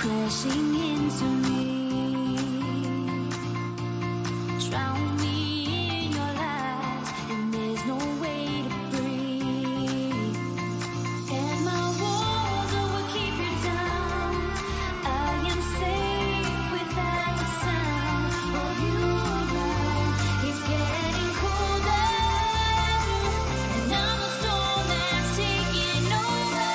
crashing into me. Drown me in your lies, and there's no way to breathe. And my walls will keep you down. I am safe without the sound of you around. It's getting colder, and I'm a storm that's taking over.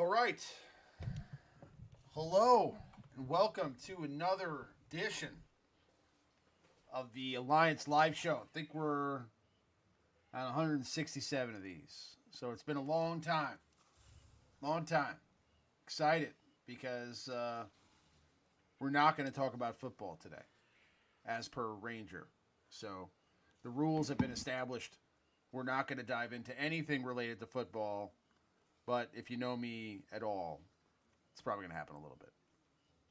right. Hello, and welcome to another edition of the Alliance live show. I think we're at 167 of these. So it's been a long time. Long time. Excited because we're not going to talk about football today, as per Ranger. So the rules have been established. We're not going to dive into anything related to football, but if you know me at all, it's probably going to happen a little bit.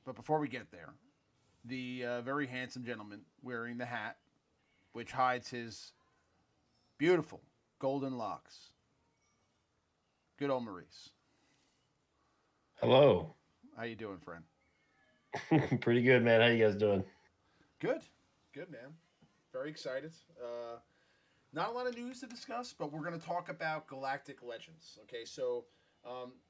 But before we get there, the very handsome gentleman wearing the hat, which hides his beautiful golden locks, good old Maurice. Hello. How you doing, friend? Pretty good, man. How you guys doing? Good. Good, man. Very excited. Not a lot of news to discuss, but we're going to talk about Galactic Legends. Okay, so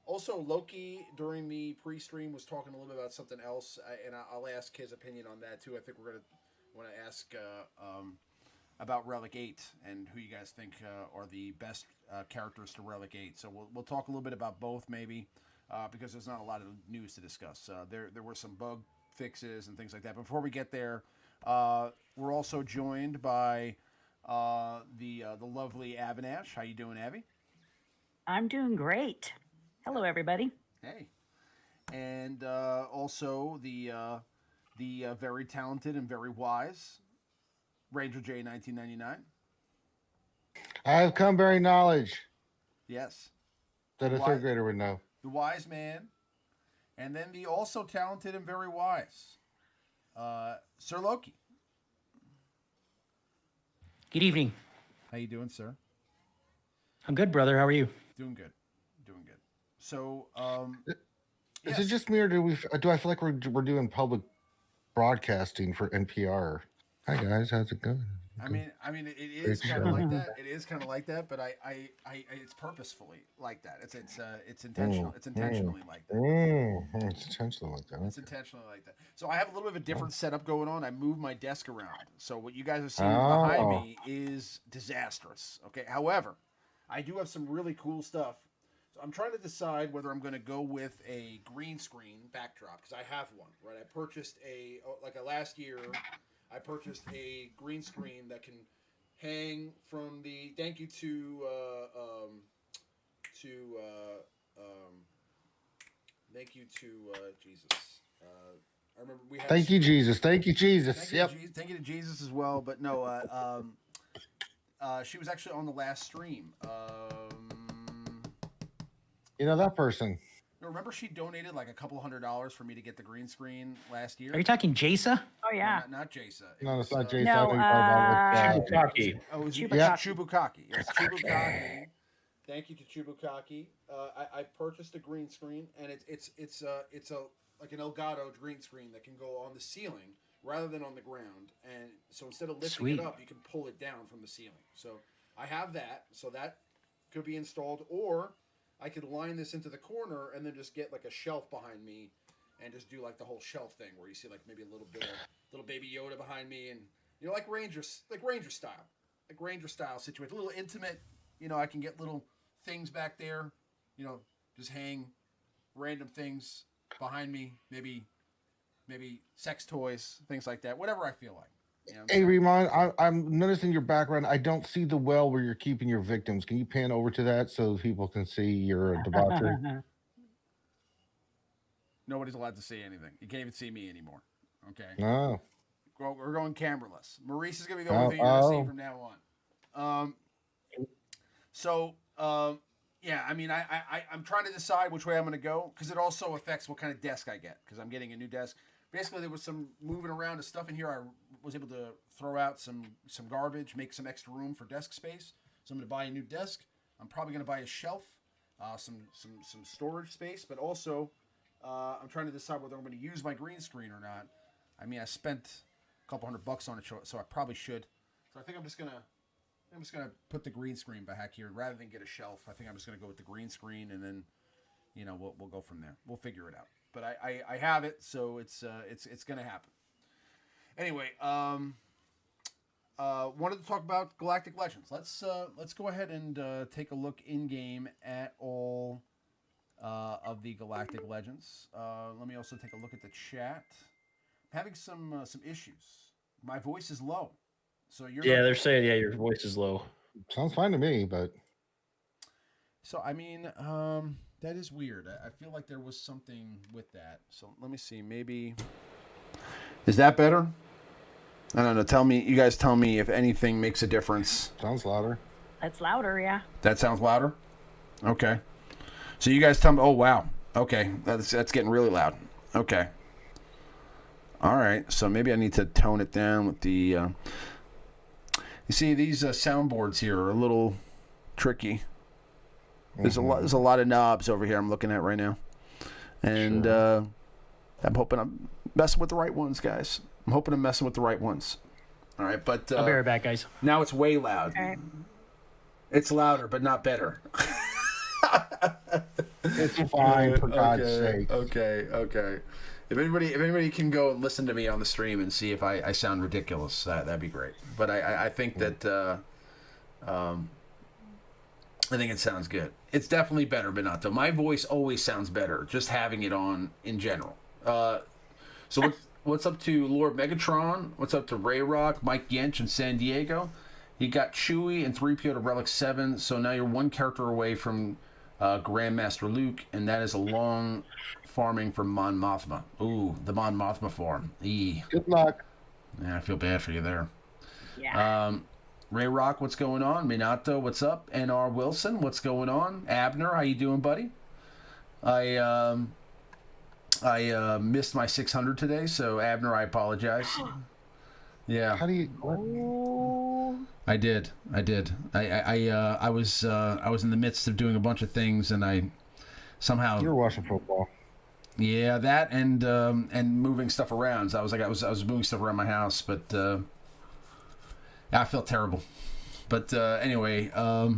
also Loki during the pre-stream was talking a little bit about something else, and I'll ask his opinion on that too. I think we're going to want to ask about Relic 8 and who you guys think are the best characters to Relic 8. So we'll talk a little bit about both maybe because there's not a lot of news to discuss. There were some bug fixes and things like that. But before we get there, we're also joined by the lovely Avinash. How you doing, Avi? I'm doing great. Hello, everybody. Hey. And also the very talented and very wise RangerJ1999. I have come bearing knowledge Yes. that a third grader would know. The wise man. And then the also talented and very wise Sir Loki. Good evening. How you doing, sir? I'm good, brother. How are you? Doing good. Doing good. So, Is it just me, or do I feel like we're doing public broadcasting for NPR? Hi guys, how's it going? I mean, it is kind of like that. It is kind of like that, but I it's purposefully like that. It's intentional. It's intentionally like that. It's intentionally like that. It's intentionally like that. So I have a little bit of a different setup going on. I moved my desk around, so what you guys are seeing behind me is disastrous. Okay. However, I do have some really cool stuff. So I'm trying to decide whether I'm going to go with a green screen backdrop because I have one. Right. I purchased last year. I purchased a green screen that can hang from the. Thank you to Jesus. I remember we had. Thank you, Jesus. Thank you, Jesus. Thank you to Jesus as well. But no, she was actually on the last stream. You know that person. Remember, she donated like a couple $100 for me to get the green screen last year. Are you talking Jasa? Oh, yeah. No, not Jasa. No, it's not Jason. No, Chubukaki. Oh, it was Chubukaki. Chubukaki. Yes, Chubukaki. Thank you to Chubukaki. I purchased a green screen, and it's like an Elgato green screen that can go on the ceiling rather than on the ground. And so instead of lifting it up, you can pull it down from the ceiling. So I have that. So that could be installed, or I could line this into the corner and then just get like a shelf behind me and just do like the whole shelf thing where you see like maybe a little bit of little baby Yoda behind me and like Ranger style situation, a little intimate. I can get little things back there, just hang random things behind me, maybe sex toys, things like that, whatever I feel like. Hey, Riemann, I'm noticing your background. I don't see the well where you're keeping your victims. Can you pan over to that so people can see your debauchery? Nobody's allowed to see anything. You can't even see me anymore. Okay. No. We're going cameraless. Maurice is going to be the only thing you're going to see from now on. Yeah, I mean, I'm trying to decide which way I'm going to go because it also affects what kind of desk I get because I'm getting a new desk. Basically, there was some moving around of stuff in here. I was able to throw out some garbage, make some extra room for desk space. So I'm going to buy a new desk. I'm probably going to buy a shelf, some storage space, but also I'm trying to decide whether I'm going to use my green screen or not. I mean, I spent a couple $100 on it, so I probably should. So I think I'm just gonna put the green screen back here rather than get a shelf. I think I'm just gonna go with the green screen, and then we'll go from there. We'll figure it out. But I have it, so it's gonna happen. Anyway, wanted to talk about Galactic Legends. Let's go ahead and take a look in game at all of the Galactic Legends. Let me also take a look at the chat. I'm having some issues. My voice is low, so you're they're saying your voice is low. Sounds fine to me, but So I mean, that is weird. I feel like there was something with that. So let me see. Maybe is that better? I don't know. Tell me, you guys. Tell me if anything makes a difference. sounds louder. That's louder, yeah. That sounds louder. Okay. So you guys tell me. Oh wow. Okay, that's getting really loud. Okay. All right. So maybe I need to tone it down with the. You see, these soundboards here are a little tricky. There's a lot of knobs over here I'm looking at right now, and I'm hoping I'm messing with the right ones, guys. I'm hoping I'm messing with the right ones. All right, but I'll be right back, guys. now it's way loud. Okay. It's louder, but not better. It's fine, for God's sake. Okay. If anybody can go and listen to me on the stream and see if I sound ridiculous, that'd be great. But I think that I think it sounds good. It's definitely better, but not though. My voice always sounds better just having it on in general. So what's up to Lord Megatron? What's up to Ray Rock, Mike Yench in San Diego? You got Chewie and 3PO to Relic 7, so now you're one character away from Grandmaster Luke, and that is a long farming for Mon Mothma. Ooh, the Mon Mothma farm. Eee. Good luck. Yeah, I feel bad for you there. Yeah. Ray Rock, what's going on? Minato, what's up? NR Wilson, what's going on? Abner, how you doing, buddy? I missed my 600 today, so Abner, I apologize. Yeah. How do you? Ooh. I did. I was in the midst of doing a bunch of things, and I somehow. You're watching football. Yeah, that and moving stuff around. So I was moving stuff around my house, but I felt terrible. But anyway, all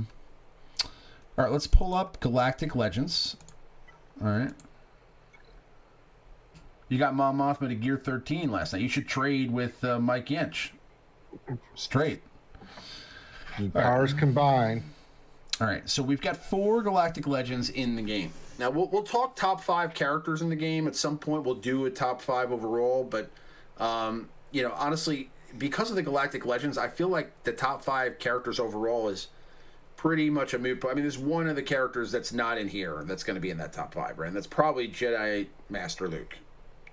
right, let's pull up Galactic Legends. All right. You got Mon Mothma to Gear 13 last night. You should trade with Mike Yench. Straight. Powers combined. All right, so we've got 4 Galactic Legends in the game. Now, we'll talk top 5 characters in the game. At some point, we'll do a top 5 overall. But, honestly, because of the Galactic Legends, I feel like the top 5 characters overall is pretty much a moot point. I mean, there's one of the characters that's not in here that's going to be in that top 5, right? And that's probably Jedi Master Luke,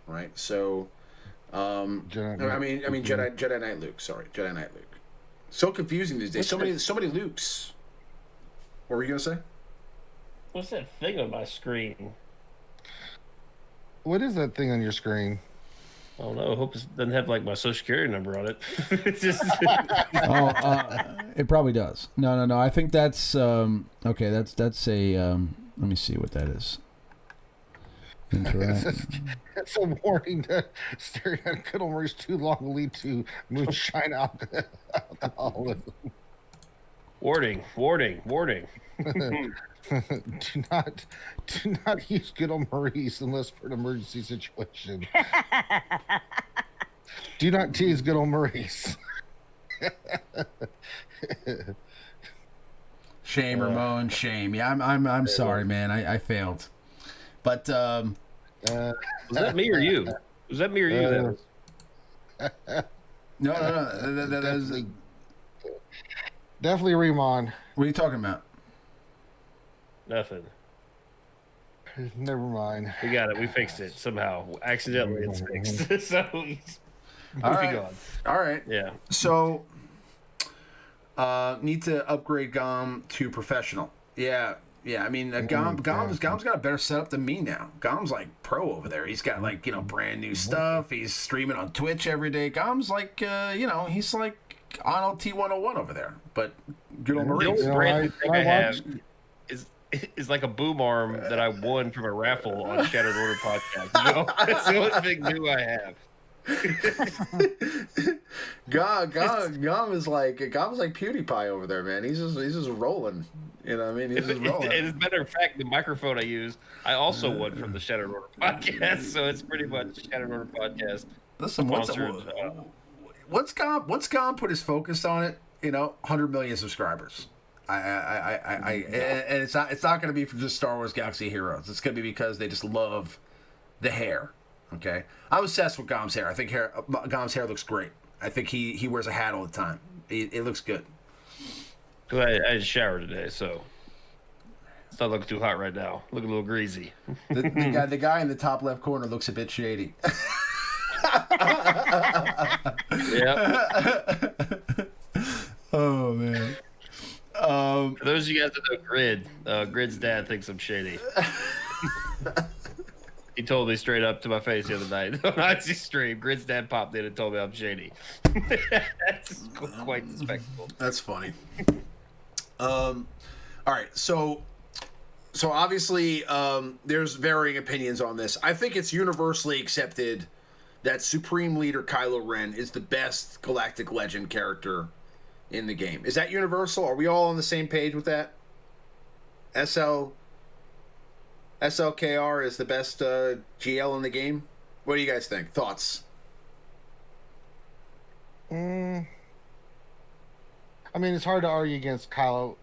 right? So, Jedi Knight Luke. Sorry, Jedi Knight Luke. So confusing these days. So many Lukes. What were you gonna say? What's that thing on my screen? What is that thing on your screen? I don't know. I hope it doesn't have like my social security number on it. It's just... It probably does. No. I think that's okay. That's a. Let me see what that is. It's a warning that staring at good old Maurice too long will lead to moonshine alcoholism. Warning. Do not use good old Maurice unless for an emergency situation. Do not tease good old Maurice. Shame, Ramon. Shame. Yeah, I'm sorry, man. I failed. But was that me or you? Was that me or you? No. That is definitely Remon. What are you talking about? Nothing. Never mind. We got it. We fixed it somehow. Accidentally, it's fixed. So moving on. All right. Yeah. So, need to upgrade Gom to professional. Yeah. I mean, Gom's got a better setup than me now. Gom's like pro over there. He's got like brand new stuff. He's streaming on Twitch every day. Gom's like he's like on T101 over there. But good old Maurice. The brand new thing I have is like a boom arm that I won from a raffle on Shattered Order podcast. That's the only thing new I have. Gom is like PewDiePie over there, man. He's just rolling. You know what I mean? He's just rolling. As a matter of fact, the microphone I use, I also won from the Shattered Order podcast. So it's pretty much Shattered Order podcast. Listen, once Gom put his focus on it, 100 million subscribers. And it's not going to be for just Star Wars Galaxy of Heroes. It's going to be because they just love the hair. Okay, I'm obsessed with Gom's hair. I think Gom's hair looks great. I think he wears a hat all the time. It looks good. I just showered today, so it's not looking too hot right now. Looking a little greasy. The guy in the top left corner looks a bit shady. Yep. Oh man. For those of you guys that know Grid's dad thinks I'm shady. He told me straight up to my face the other night on Oxy stream. Grid's dad popped in and told me I'm shady. That's quite the spectacle. That's funny. All right, so obviously there's varying opinions on this. I think it's universally accepted that Supreme Leader Kylo Ren is the best Galactic Legend character in the game. Is that universal? Are we all on the same page with that? SLKR is the best GL in the game? What do you guys think? Thoughts? I mean, it's hard to argue against Kylo,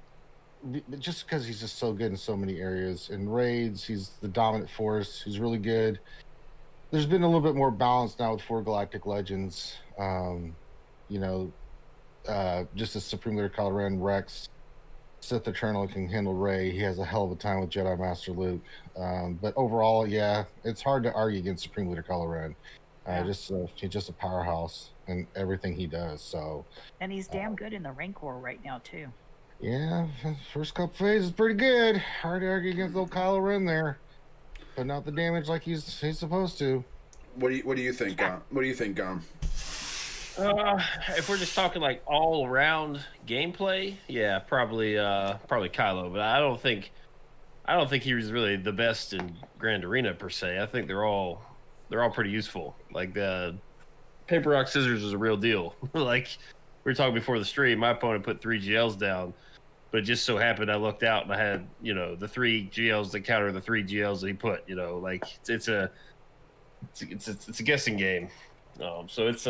just because he's just so good in so many areas. In raids, he's the dominant force. He's really good. There's been a little bit more balance now with 4 Galactic Legends. Just as Supreme Leader Kylo Ren, Rex, Sith Eternal can handle Rey. He has a hell of a time with Jedi Master Luke. But overall, yeah, it's hard to argue against Supreme Leader Kylo Ren. He's just a powerhouse in everything he does. So, And he's damn good in the Rancor right now, too. yeah, first couple phases pretty good. Hard to argue against little Kylo Ren there, putting out the damage like he's supposed to. What do you think, Gom? What do you think, Gom? If we're just talking like all around gameplay, yeah, probably Kylo. But I don't think he was really the best in Grand Arena per se. I think they're all pretty useful. Like the paper rock scissors was a real deal. Like we were talking before the stream, my opponent put 3 GLs down, but it just so happened I looked out and I had the 3 GLs that counter the 3 GLs that he put. Like it's a guessing game. So it's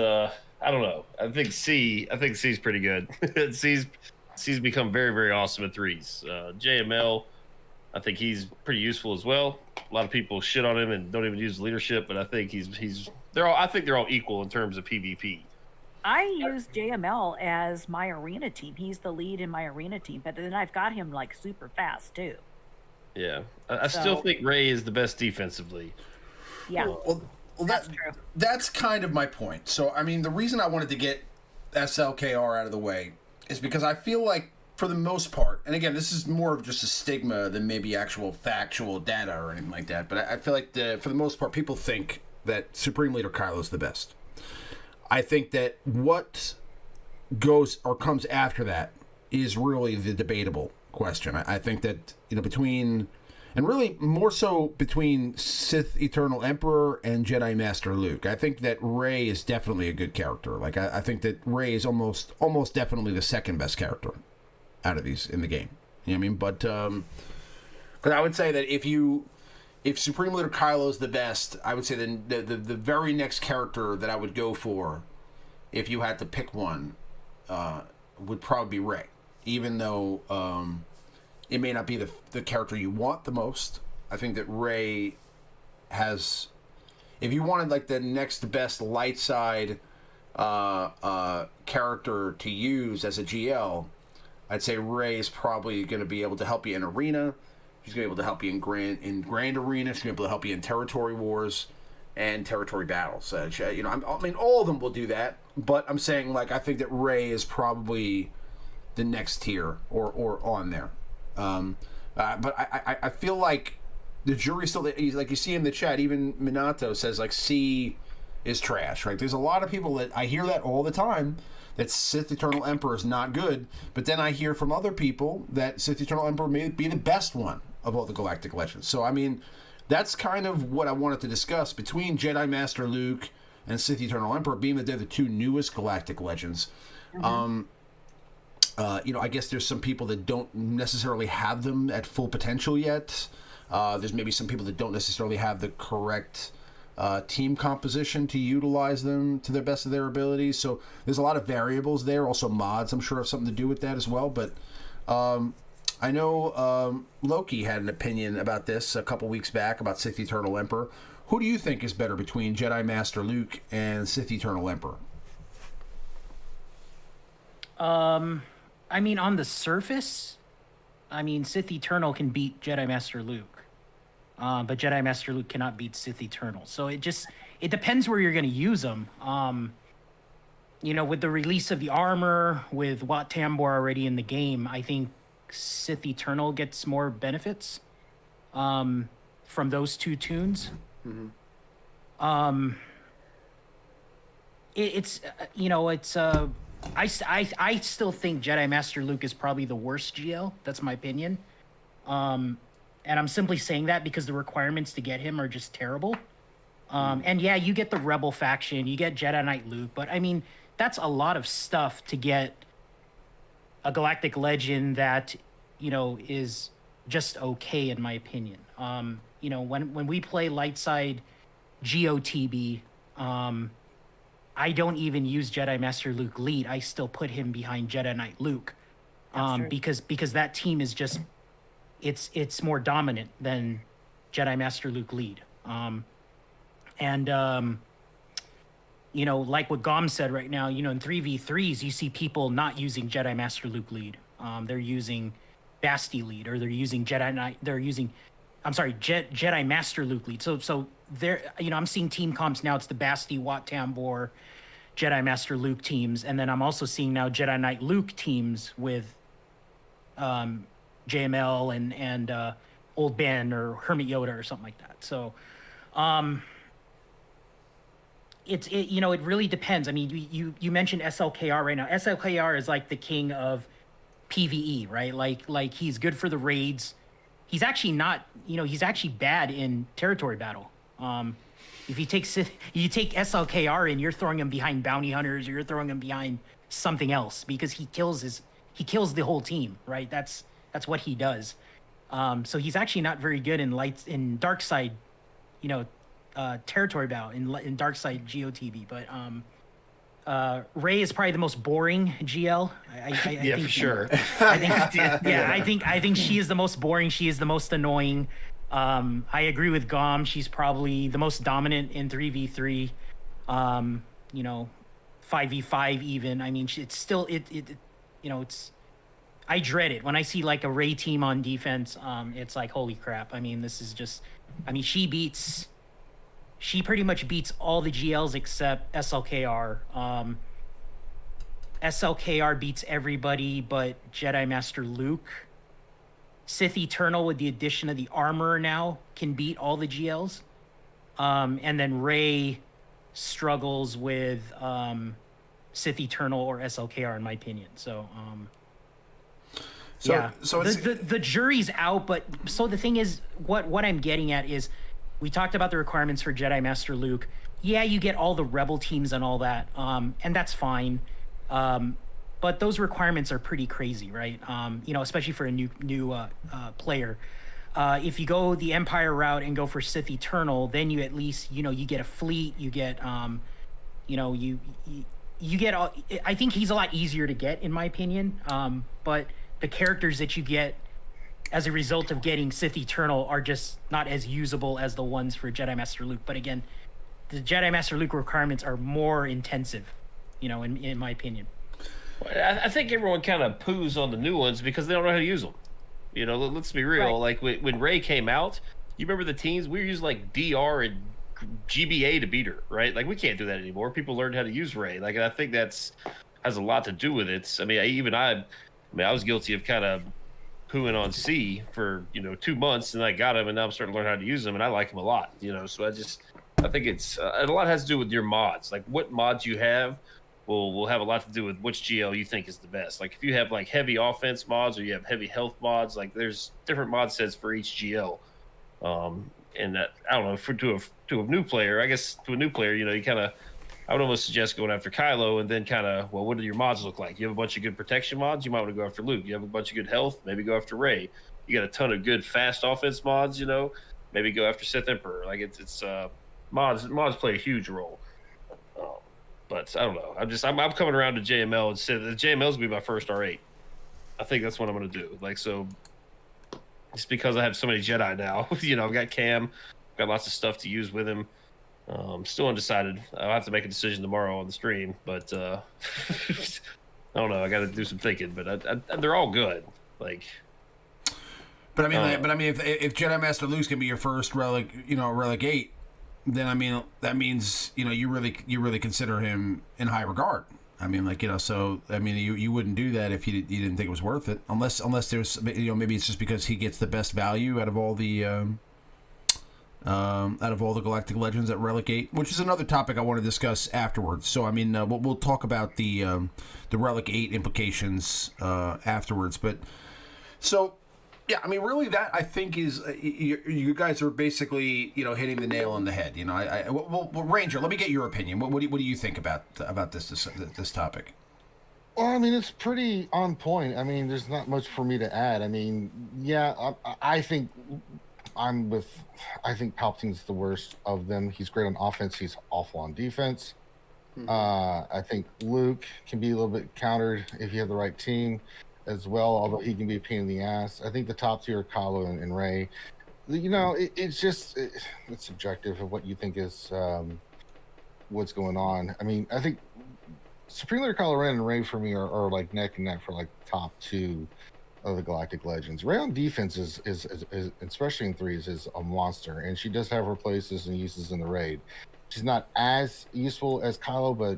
I don't know. I think C's pretty good. C's become very, very awesome at 3s. JML, I think he's pretty useful as well. A lot of people shit on him and don't even use leadership, but I think they're all equal in terms of PvP. I use JML as my arena team. He's the lead in my arena team, but then I've got him like super fast too. Yeah, I still think Rey is the best defensively. Yeah. Well, that's true. That's kind of my point. So, I mean, the reason I wanted to get SLKR out of the way is because I feel like, for the most part, and again, this is more of just a stigma than maybe actual factual data or anything like that, but I feel like, for the most part, people think that Supreme Leader Kylo is the best. I think that what goes or comes after that is really the debatable question. I think that, between... And really, more so between Sith Eternal Emperor and Jedi Master Luke. I think that Rey is definitely a good character. Like, I think that Rey is almost definitely the second best character out of these in the game. You know what I mean? But I would say that if Supreme Leader Kylo is the best, I would say then the very next character that I would go for, if you had to pick one, would probably be Rey. Even though... it may not be the character you want the most. I think that Rey has... If you wanted, like, the next best light side character to use as a GL, I'd say Rey is probably going to be able to help you in Arena. She's going to be able to help you in Grand Arena. She's going to be able to help you in Territory Wars and Territory Battles. I mean, all of them will do that. But I'm saying, like, I think that Rey is probably the next tier or on there. But I feel like the jury's still, like you see in the chat, even Minato says like C is trash, right? There's a lot of people that I hear that all the time, that Sith Eternal Emperor is not good, but then I hear from other people that Sith Eternal Emperor may be the best one of all the Galactic Legends. So I mean, that's kind of what I wanted to discuss between Jedi Master Luke and Sith Eternal Emperor, being that they're the 2 newest Galactic Legends. Mm-hmm. I guess there's some people that don't necessarily have them at full potential yet. There's maybe some people that don't necessarily have the correct team composition to utilize them to the best of their abilities. So there's a lot of variables there. Also mods, I'm sure, have something to do with that as well. But I know Loki had an opinion about this a couple weeks back about Sith Eternal Emperor. Who do you think is better between Jedi Master Luke and Sith Eternal Emperor? I mean, on the surface, I mean, Sith Eternal can beat Jedi Master Luke, but Jedi Master Luke cannot beat Sith Eternal. So it depends where you're going to use them. You know, with the release of the armor, with Wat Tambor already in the game, I think Sith Eternal gets more benefits from those two tunes. It's you know, it's I still think Jedi Master Luke is probably the worst GL. That's my opinion. And I'm simply saying that because the requirements to get him are just terrible. And yeah, you get the Rebel faction, you get Jedi Knight Luke, but I mean, that's a lot of stuff to get a Galactic Legend that, you know, is just okay in my opinion. You know, when we play Lightside GOTB, I don't even use Jedi Master Luke lead. I still put him behind Jedi Knight Luke, because that team is just it's more dominant than Jedi Master Luke lead. You know, like what Gom said right now, you know, in 3v3s, you see people not using Jedi Master Luke lead. They're using Basti lead, or they're using Jedi Master Luke lead. So there, you know, I'm seeing team comps now. It's the Basti, Wat Tambor, Jedi Master Luke teams, and then I'm also seeing now Jedi Knight Luke teams with JML and Old Ben or Hermit Yoda or something like that. So you know, it really depends. I mean, you mentioned SLKR right now. SLKR is like the king of PvE, right? Like he's good for the raids. He's actually not, you know, he's actually bad in territory battle. If you take SLKR and you're throwing him behind bounty hunters, or you're throwing him behind something else, because he kills the whole team, right? That's what he does. So he's actually not very good in dark side, you know, territory battle in dark side GOTB. But Rey is probably the most boring GL. I yeah, think, for sure. I think she is the most boring. She is the most annoying. I agree with Gom. She's probably the most dominant in 3v3. You know, 5v5 even. I mean, it's still you know, it's. I dread it when I see like a Rey team on defense. It's like, holy crap. I mean, this is just. I mean, she pretty much beats all the GLs except SLKR. SLKR beats everybody but Jedi Master Luke. Sith Eternal, with the addition of the armor now, can beat all the GLs. And then Rey struggles with Sith Eternal or SLKR, in my opinion. So yeah. So the jury's out, but so the thing is, what I'm getting at is, we talked about the requirements for Jedi Master Luke. Yeah, you get all the Rebel teams and all that, and that's fine. But those requirements are pretty crazy, right? You know, especially for a new player. If you go the Empire route and go for Sith Eternal, then you at least, you know, you get a fleet. You get, you know, you get. I think he's a lot easier to get, in my opinion. But the characters that you get as a result of getting Sith Eternal are just not as usable as the ones for Jedi Master Luke. But again, the Jedi Master Luke requirements are more intensive, you know, in my opinion. I think everyone kind of poos on the new ones because they don't know how to use them. You know, let's be real. Right. Like when Rey came out, you remember the teams? We were using like DR and GBA to beat her, right? Like we can't do that anymore. People learned how to use Rey. Like, and I think has a lot to do with it. I mean, I was guilty of kind of pooing on C for, you know, 2 months, and I got him, and now I'm starting to learn how to use him, and I like him a lot. You know, so I think it's a lot has to do with your mods. Like what mods you have will have a lot to do with which GL you think is the best. Like if you have like heavy offense mods or you have heavy health mods, like there's different mod sets for each GL. And that, I don't know, to a new player, I guess to a new player, you know, I would almost suggest going after Kylo and then kind of, well, what do your mods look like? You have a bunch of good protection mods, you might want to go after Luke. You have a bunch of good health, maybe go after Rey. You got a ton of good fast offense mods, you know, maybe go after Sith Emperor. Like it's mods play a huge role. But I don't know. I'm coming around to JML and said the JML's gonna be my first R8. I think that's what I'm gonna do. Like, so just because I have so many Jedi now, I've got Cam, got lots of stuff to use with him. Still undecided. I'll have to make a decision tomorrow on the stream, but I don't know. I got to do some thinking, but they're all good. Like, but I mean, if Jedi Master Luke's gonna be your first relic, relic 8, then I mean that means you really consider him in high regard. I mean, so I mean, you wouldn't do that if you didn't think it was worth it, unless there's maybe it's just because he gets the best value out of all the Galactic Legends at Relic 8, which is another topic I want to discuss afterwards. So I mean, we'll talk about the Relic 8 implications afterwards. But so yeah, I mean, really, that I think is you guys are basically hitting the nail on the head. Well, Ranger, let me get your opinion. What do you think about this topic? Well, I mean, it's pretty on point. I mean, there's not much for me to add. I mean, yeah, I think I think Palpatine's the worst of them. He's great on offense. He's awful on defense. Mm-hmm. I think Luke can be a little bit countered if you have the right team as well, although he can be a pain in the ass. I think the top tier are Kylo and Rey. It's subjective of what you think is what's going on. I mean, I think Supreme Leader Kylo Ren and Rey for me are like neck and neck for like top 2 of the Galactic Legends. Rey on defense is especially in threes is a monster, and she does have her places and uses in the raid. She's not as useful as Kylo, but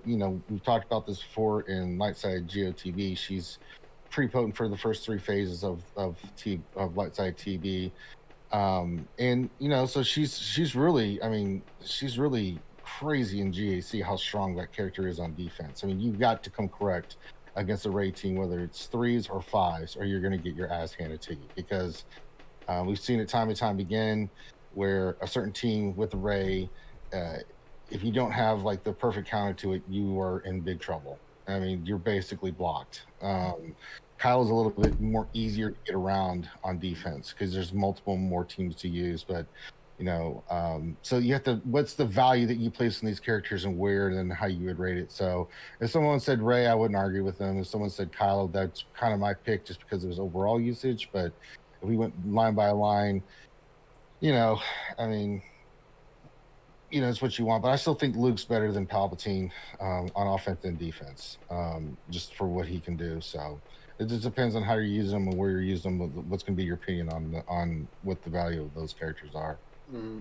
we've talked about this before in Lightside GOTB. She's pretty potent for the first 3 phases of Lightside TB, and so she's really crazy in GAC how strong that character is on defense. I mean, you've got to come correct against a Rey team, whether it's 3s or 5s, or you're going to get your ass handed to you, because we've seen it time and time again where a certain team with Rey, if you don't have like the perfect counter to it, you are in big trouble. I mean, you're basically blocked. Kyle's a little bit more easier to get around on defense because there's multiple more teams to use, but so you have to, what's the value that you place in these characters and where, and then how you would rate it. So if someone said Rey, I wouldn't argue with them. If someone said Kylo, that's kind of my pick just because of his overall usage. But if we went line by line, I mean, it's what you want. But I still think Luke's better than Palpatine on offense and defense, just for what he can do. So it just depends on how you use them and where you're using them. What's going to be your opinion on what the value of those characters are. Mm-hmm.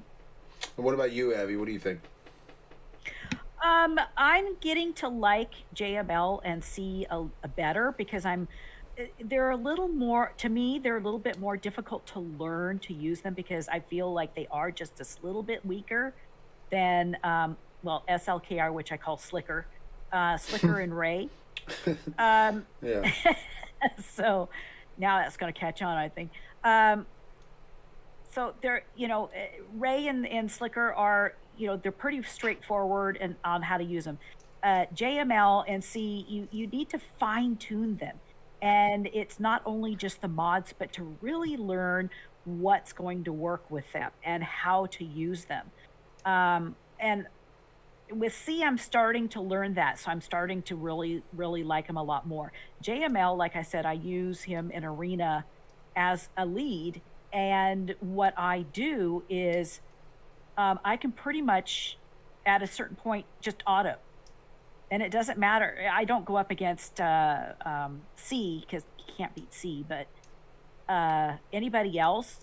And what about you, Abby? What do you think? I'm getting to like JML and C a better because they're a little more, to me, they're a little bit more difficult to learn to use them because I feel like they are just a little bit weaker than, SLKR, which I call Slicker and Rey. Yeah. So now that's going to catch on, I think. So they're, Rey and Slicker are, they're pretty straightforward and on how to use them. JML and C, you need to fine tune them. And it's not only just the mods, but to really learn what's going to work with them and how to use them. And with C, I'm starting to learn that. So I'm starting to really, really like him a lot more. JML, like I said, I use him in Arena as a lead. And what I do is I can pretty much, at a certain point, just auto. And it doesn't matter. I don't go up against C because you can't beat C. But anybody else,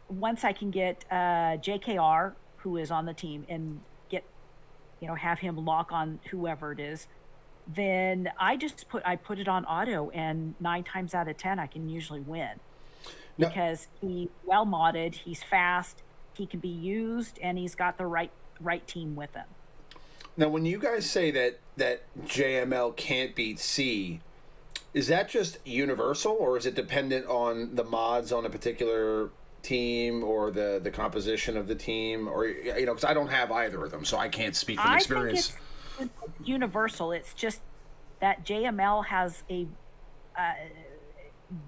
once I can get JKR, who is on the team, and get, have him lock on whoever it is, then I put it on auto. And 9 times out of 10, I can usually win. Because he's well modded, he's fast, he can be used, and he's got the right team with him. Now, when you guys say that JML can't beat C, is that just universal, or is it dependent on the mods on a particular team or the composition of the team, or because I don't have either of them, so I can't speak from experience. I think it's universal. It's just that JML has a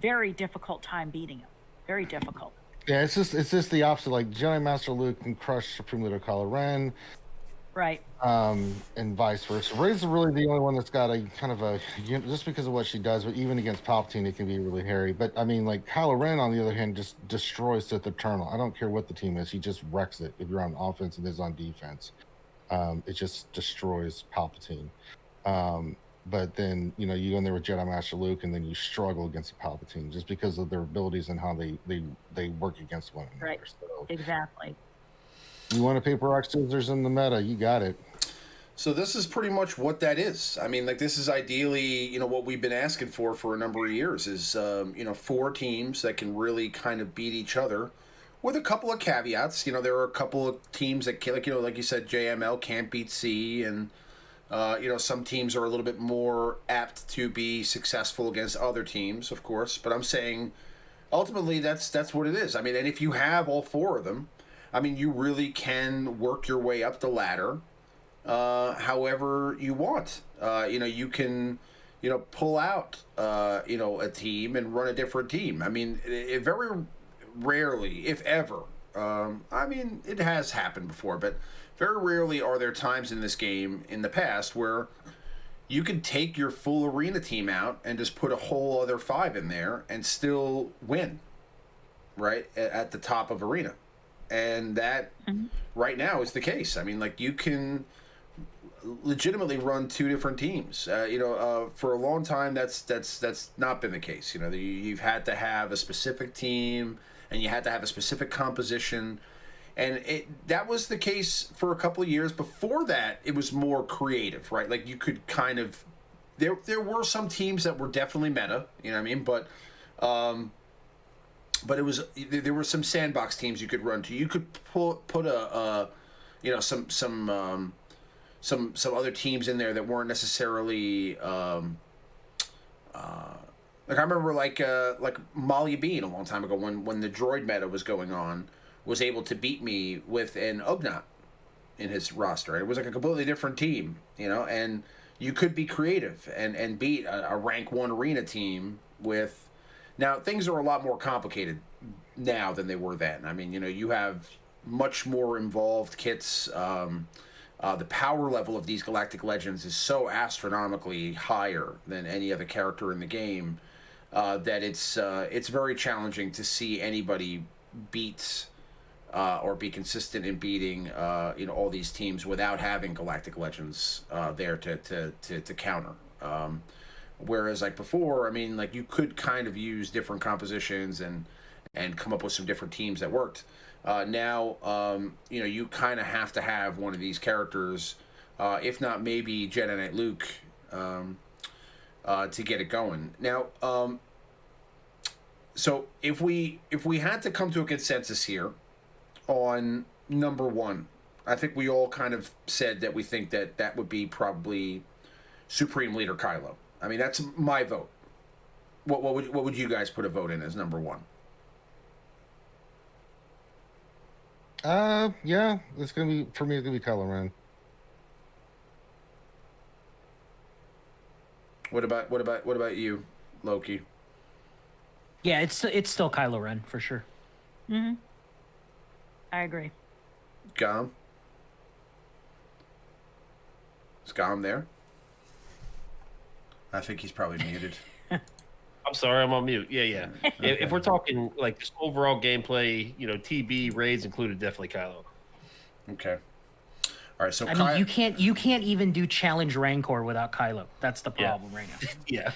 very difficult time beating him. Very difficult. Yeah, it's just the opposite. Like Jedi Master Luke can crush Supreme Leader Kylo Ren. Right. And vice versa. Rey's really the only one that's got a kind of a, just because of what she does, but even against Palpatine, it can be really hairy. But I mean, like Kylo Ren, on the other hand, just destroys Sith Eternal. I don't care what the team is, he just wrecks it if you're on offense and is on defense. It just destroys Palpatine. But then, you go in there with Jedi Master Luke, and then you struggle against the Palpatine just because of their abilities and how they work against one another. Right. So, Exactly. you want a paper, rock, scissors in the meta, you got it. So this is pretty much what that is. I mean, like, this is ideally, what we've been asking for a number of years is, 4 teams that can really kind of beat each other, with a couple of caveats. There are a couple of teams that, like you said, JML can't beat C, and some teams are a little bit more apt to be successful against other teams, of course. But I'm saying, ultimately, that's what it is. I mean, and if you have all 4 of them, I mean, you really can work your way up the ladder however you want. You can, pull out, a team and run a different team. I mean, it very rarely, if ever, I mean, it has happened before, but very rarely are there times in this game in the past where you can take your full arena team out and just put a whole other 5 in there and still win, right, at the top of arena. And that right now is the case. I mean, like, you can legitimately run 2 different teams. For a long time, that's not been the case. You've had to have a specific team, and you had to have a specific composition. And that was the case for a couple of years. Before that, it was more creative, right? Like, you could kind of... There were some teams that were definitely meta, you know what I mean? But it was, there were some sandbox teams you could run to. You could put some other teams in there that weren't necessarily like, I remember like Molly Bean a long time ago, when the droid meta was going on, was able to beat me with an Ugnaught in his roster. It was like a completely different team, and you could be creative and beat a rank 1 arena team with... Now, things are a lot more complicated now than they were then. I mean, you have much more involved kits. The power level of these Galactic Legends is so astronomically higher than any other character in the game that it's very challenging to see anybody beat or be consistent in beating all these teams without having Galactic Legends there to counter. Whereas, like, before, I mean, like, you could kind of use different compositions and come up with some different teams that worked. Now, you kind of have to have one of these characters, if not maybe Jedi Knight Luke, to get it going. Now, so if we had to come to a consensus here on number 1, I think we all kind of said that we think that would be probably Supreme Leader Kylo. I mean, that's my vote. What would you guys put a vote in as number 1? Yeah, it's gonna be, for me, it's gonna be Kylo Ren. What about you, Loki? Yeah, it's still Kylo Ren for sure. Mm-hmm. I agree. Gom? Is Gom there? I think he's probably muted. I'm sorry, I'm on mute. Yeah. If we're talking like just overall gameplay, TB raids included, definitely Kylo. Okay. All right. So I mean, you can't even do challenge Rancor without Kylo. That's the problem right now. Yeah.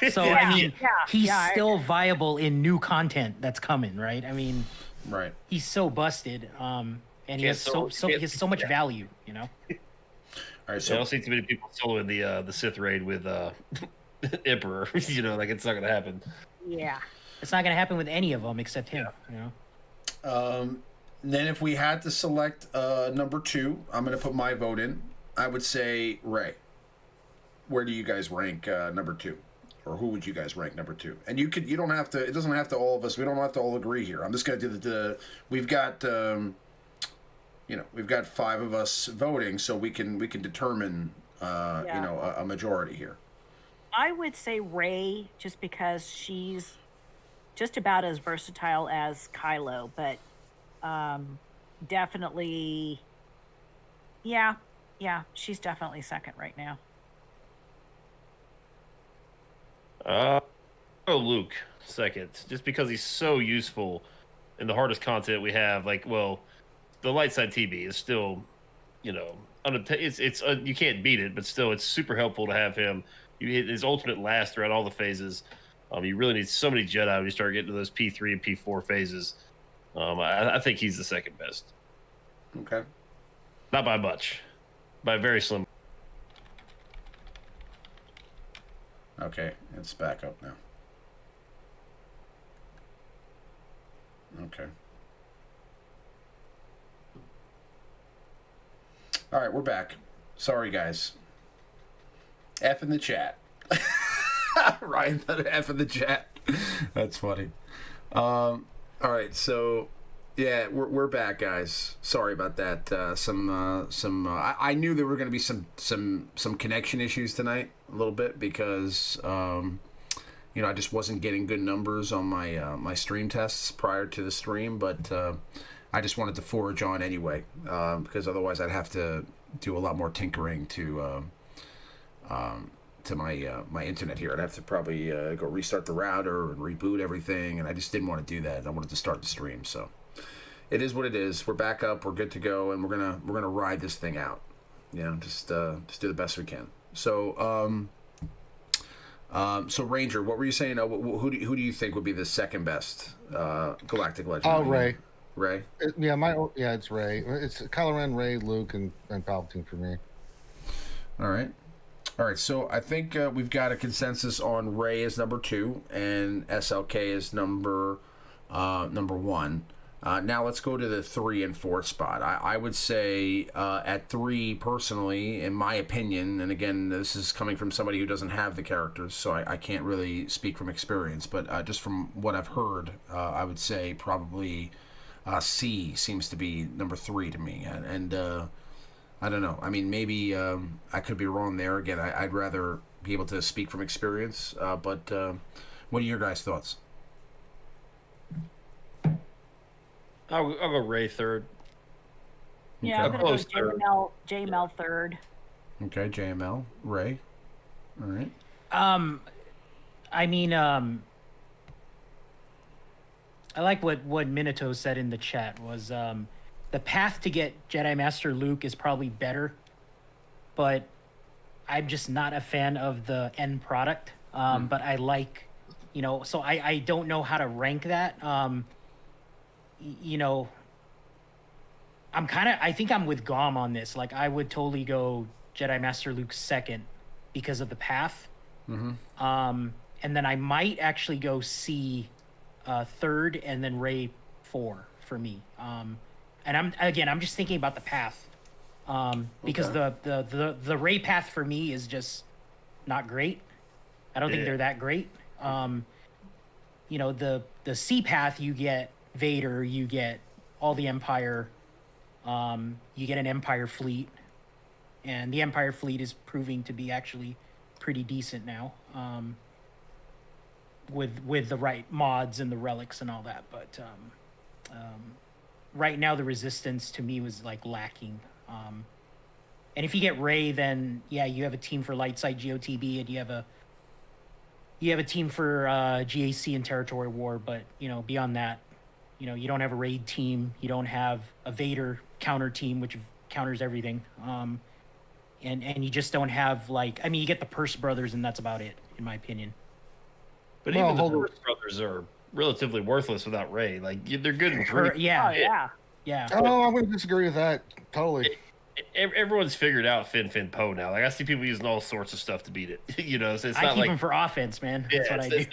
So I mean, he's still viable in new content that's coming, right? I mean, right. He's so busted, and he has so much value, All right. So I don't see too many people soloing the Sith raid with Emperor. Like, it's not gonna happen. Yeah. It's not gonna happen with any of them except him. Then if we had to select number 2, I'm going to put my vote in. I would say Rey. Where do you guys rank number 2? Or who would you guys rank number 2? And you don't have to, it doesn't have to all of us, we don't have to all agree here. I'm just going to do we've got, we've got 5 of us voting, so we can determine, a majority here. I would say Rey, just because she's just about as versatile as Kylo, but definitely, yeah, Yeah, she's definitely second right now. Luke second, just because he's so useful in the hardest content we have. Like, well, the light side TB is still, you know, it's you can't beat it, but still, it's super helpful to have him. You hit his ultimate last throughout all the phases. You really need so many Jedi when you start getting to those P3 and P4 phases. I think he's the second best. Okay. Not by much, by a very slim. Okay, it's back up now. Okay. All right, we're back. Sorry, guys. F in the chat. Ryan put an F in the chat. That's funny. All right, so yeah, we're back, guys. Sorry about that. I knew there were going to be some connection issues tonight a little bit because you know, I just wasn't getting good numbers on my my stream tests prior to the stream, but I just wanted to forge on anyway because otherwise I'd have to do a lot more tinkering to my internet here. I'd have to probably go restart the router and reboot everything, and I just didn't want to do that. I wanted to start the stream, so it is what it is. We're back up. We're good to go, and we're gonna ride this thing out. You know, just do the best we can. So so Ranger, what were you saying? Who do you think would be the second best Galactic Legend? Oh, Ray. Ray. It's Ray. It's Kylo Ren, Ray, Luke, and Palpatine for me. All right. So I think we've got a consensus on Ray as number 2 and SLK as number 1. Now let's go to the 3 and 4 spot. I would say at 3, personally, in my opinion, and again, this is coming from somebody who doesn't have the characters, so I can't really speak from experience, but just from what I've heard, I would say probably C seems to be number 3 to me. And I don't know. I mean, maybe I could be wrong there. Again, I'd rather be able to speak from experience, but what are your guys' thoughts? I'll go Ray third. Yeah, I'm Okay. going to go JML third. Okay, JML. Ray. All right. I mean, I like what Minato said in the chat was the path to get Jedi Master Luke is probably better, but I'm just not a fan of the end product. But I like, you know, so I don't know how to rank that. You know, I think I'm with Gom on this. Like, I would totally go Jedi Master Luke second because of the path. Mm-hmm. And then I might actually go C third and then Ray 4 for me. And I'm just thinking about the path. Because the Ray path for me is just not great. I don't think they're that great. You know, the C path, you get Vader, you get all the Empire, you get an Empire fleet, and the Empire fleet is proving to be actually pretty decent now, with the right mods and the relics and all that. But right now the Resistance to me was like lacking. And if you get Rey, then yeah, you have a team for light side GOTB, and you have a team for GAC and Territory War. But you know, beyond that, you know, you don't have a raid team. You don't have a Vader counter team, which counters everything. And you just don't have, like, I mean, you get the Purse brothers, and that's about it, in my opinion. But even the Purse brothers are relatively worthless without Rey. Like, they're good in free. Yeah. Oh, I'm going to disagree with that. Totally. Everyone's figured out Fin Poe now. Like, I see people using all sorts of stuff to beat it. You know, so it's not I keep them for offense, man. That's what I do.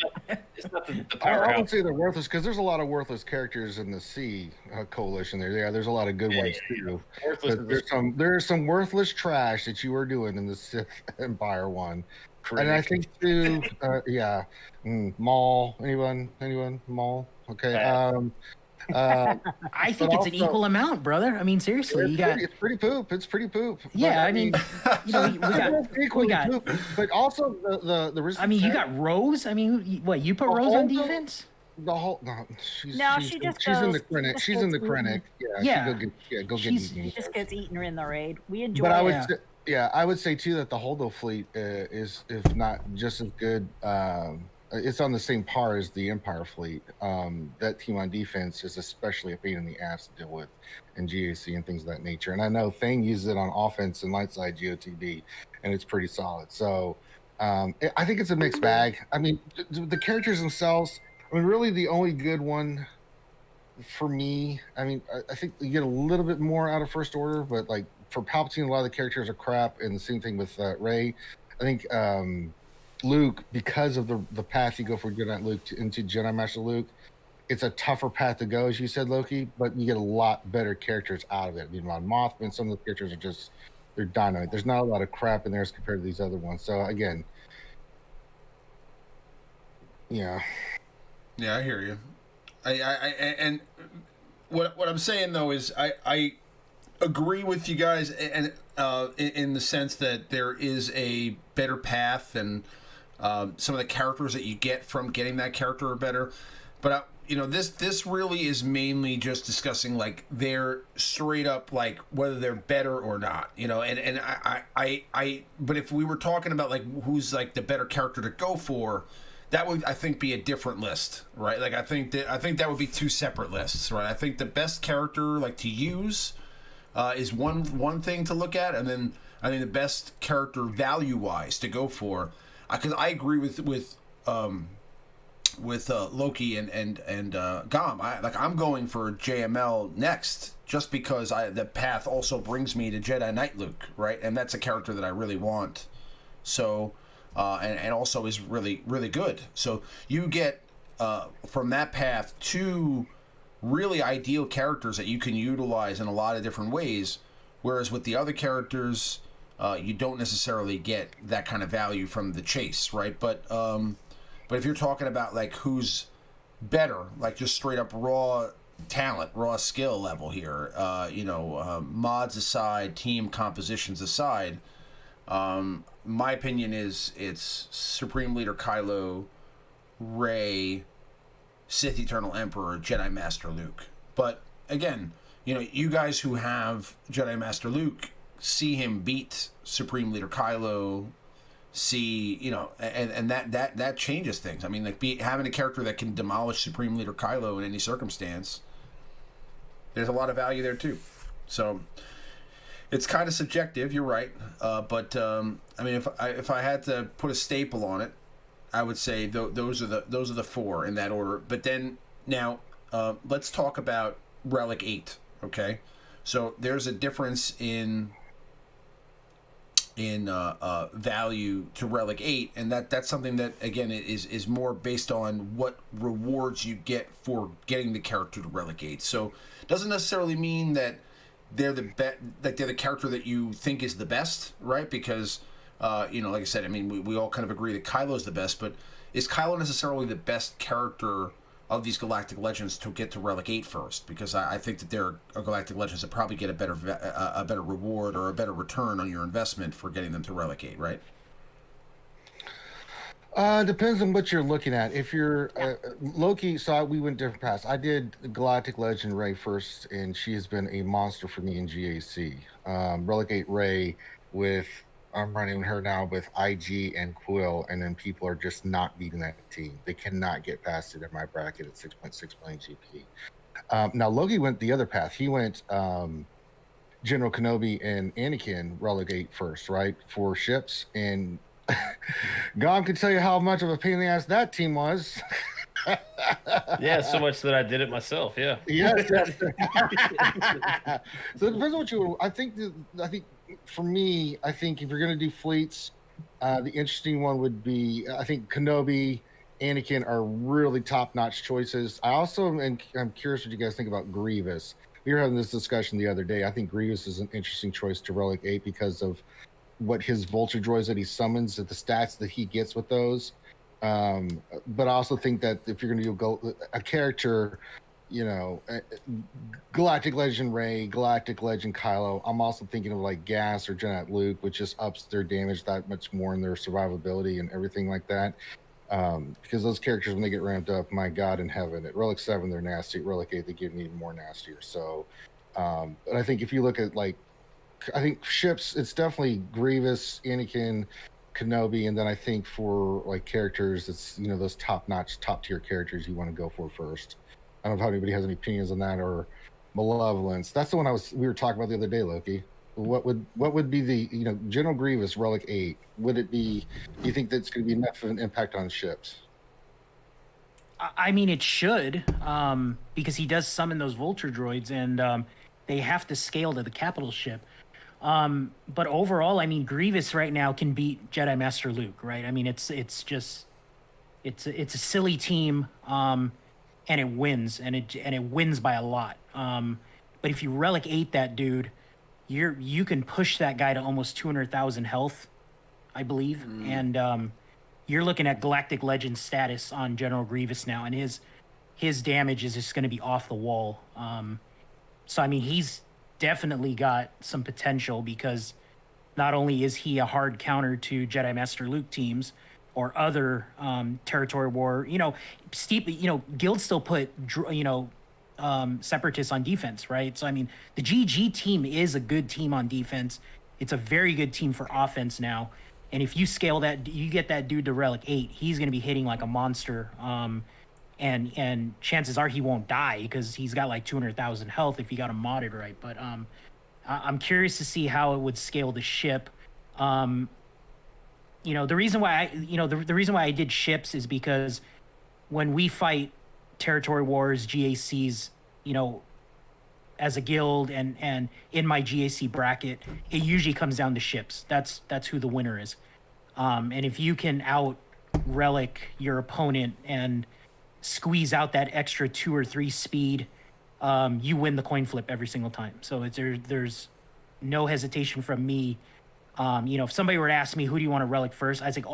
It's not the I powerhouse. would say they're worthless because there's a lot of worthless characters in the C coalition there. Yeah, there's a lot of good ones too. But there's some worthless trash that you are doing in the Sith Empire one. Correct. And I think too, Maul. Anyone? Maul. Okay. I think it's an equal amount, brother. I mean, seriously, it's pretty poop. It's pretty poop. Yeah, I mean, you know, we got poop, but also the I mean, you got Rose. I mean, what, you put Rose on defense? the whole she's she just she's in the goes- clinic. just She's in gets the clinic. eaten. Yeah, Yeah. go get She's- eaten. Just gets eaten in the raid. We enjoy But I would it. say, I would say too that the Holdo fleet is, if not just as good, it's on the same par as the Empire fleet. That team on defense is especially a pain in the ass to deal with in GAC and things of that nature. And I know Thane uses it on offense and light side GOTD, and it's pretty solid. So I think it's a mixed bag. I mean, the characters themselves, I mean, really the only good one for me, I mean, I think you get a little bit more out of First Order, but like for Palpatine, a lot of the characters are crap, and the same thing with Rey. I think Luke, because of the path you go for Jedi Luke into Jedi Master Luke, it's a tougher path to go, as you said, Loki, but you get a lot better characters out of it. I mean, on Mothma, and some of the characters are just, they're dynamite. There's not a lot of crap in there as compared to these other ones. So again, yeah. Yeah, I hear you. And what I'm saying though is I agree with you guys, and in the sense that there is a better path, and some of the characters that you get from getting that character are better. But this really is mainly just discussing like they're straight up like whether they're better or not. And I but if we were talking about like who's like the better character to go for, that would, I think, be a different list, right? Like I think that would be two separate lists, right? I think the best character like to use is one thing to look at, and then I think the best character value wise to go for, because I agree with Loki and Gom. I'm going for JML next, just because the path also brings me to Jedi Knight Luke, right? And that's a character that I really want. So. And also is really, really good. So you get from that path two really ideal characters that you can utilize in a lot of different ways, whereas with the other characters, you don't necessarily get that kind of value from the chase, right? But if you're talking about like who's better, like just straight up raw talent, raw skill level here, mods aside, team compositions aside, my opinion is it's Supreme Leader Kylo, Rey, Sith Eternal Emperor, Jedi Master Luke. But again, you guys who have Jedi Master Luke see him beat Supreme Leader Kylo, and that changes things. I mean, like having a character that can demolish Supreme Leader Kylo in any circumstance, there's a lot of value there too. So it's kind of subjective, you're right, but I mean, if I had to put a staple on it, I would say those are the four in that order. But then now let's talk about Relic 8. Okay, so there's a difference in value to Relic 8, and that's something that again is more based on what rewards you get for getting the character to Relic 8. So it doesn't necessarily mean that they're they're the character that you think is the best, right? Because like I said, I mean, we all kind of agree that Kylo's the best, but is Kylo necessarily the best character of these Galactic Legends to get to Relic 8 first? Because I think that there are Galactic Legends that probably get a better reward or a better return on your investment for getting them to Relic 8, right? Depends on what you're looking at. If you're Loki, we went different paths. I did Galactic Legend Rey first, and she has been a monster for me in GAC. Relic 8 Rey I'm running her now with IG and Quill, and then people are just not beating that team. They cannot get past it in my bracket at 6.6 million GP. Now Loki went the other path. He went General Kenobi and Anakin Relic 8 first, right? 4 ships, and Gom can tell you how much of a pain in the ass that team was. Yeah, so much that I did it myself. Yeah. Yes. So it depends on what you. I think for me, I think if you're going to do fleets, the interesting one would be, I think Kenobi, Anakin are really top-notch choices. I'm curious what you guys think about Grievous. We were having this discussion the other day. I think Grievous is an interesting choice to Relic 8 because of what his vulture droids that he summons, at the stats that he gets with those. But I also think that if you're going to do a character, Galactic Legend Rey, Galactic Legend Kylo, I'm also thinking of like Gas or Jedi Luke, which just ups their damage that much more and their survivability and everything like that. Because those characters, when they get ramped up, my God in heaven, at Relic 7, they're nasty. At Relic 8, they get even more nastier. So, but I think if you look at, like, I think ships, it's definitely Grievous, Anakin, Kenobi, and then I think for, like, characters, it's, you know, those top-notch, top-tier characters you want to go for first. I don't know if anybody has any opinions on that, or Malevolence. That's the one we were talking about the other day, Loki. What would be the, you know, General Grievous, Relic 8? Would it be, do you think that's going to be enough of an impact on ships? I mean, it should, because he does summon those vulture droids, and they have to scale to the capital ship. But overall, I mean, Grievous right now can beat Jedi Master Luke, right? I mean, it's a silly team, and it wins, and it wins by a lot. But if you Relic 8 that dude, you can push that guy to almost 200,000 health, I believe, and you're looking at Galactic Legends status on General Grievous now, and his damage is just going to be off the wall. So I mean, he's definitely got some potential, because not only is he a hard counter to Jedi Master Luke teams or other territory war, Guild still put Separatists on defense, right? So I mean, the GG team is a good team on defense. It's a very good team for offense now. And if you scale that, you get that dude to Relic 8, he's going to be hitting like a monster. And chances are he won't die, because he's got like 200,000 health if you got him modded right. But I'm curious to see how it would scale the ship. The reason why the reason why I did ships is because when we fight territory wars, GACs, as a guild and in my GAC bracket, it usually comes down to ships. That's who the winner is. And if you can out relic your opponent and squeeze out that extra 2 or 3 speed, you win the coin flip every single time. So there's no hesitation from me. If somebody were to ask me, who do you want to relic first? I'd say,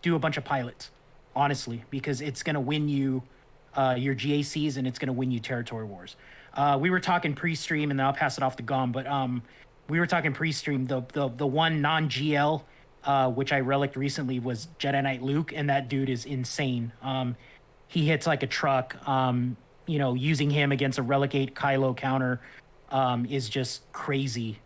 do a bunch of pilots, honestly, because it's going to win you your GACs, and it's going to win you territory wars. We were talking pre-stream, and then I'll pass it off to Gom, but we were talking pre-stream. The one non-GL, which I reliced recently, was Jedi Knight Luke, and that dude is insane. He hits like a truck. Using him against a Relic 8 Kylo counter is just crazy.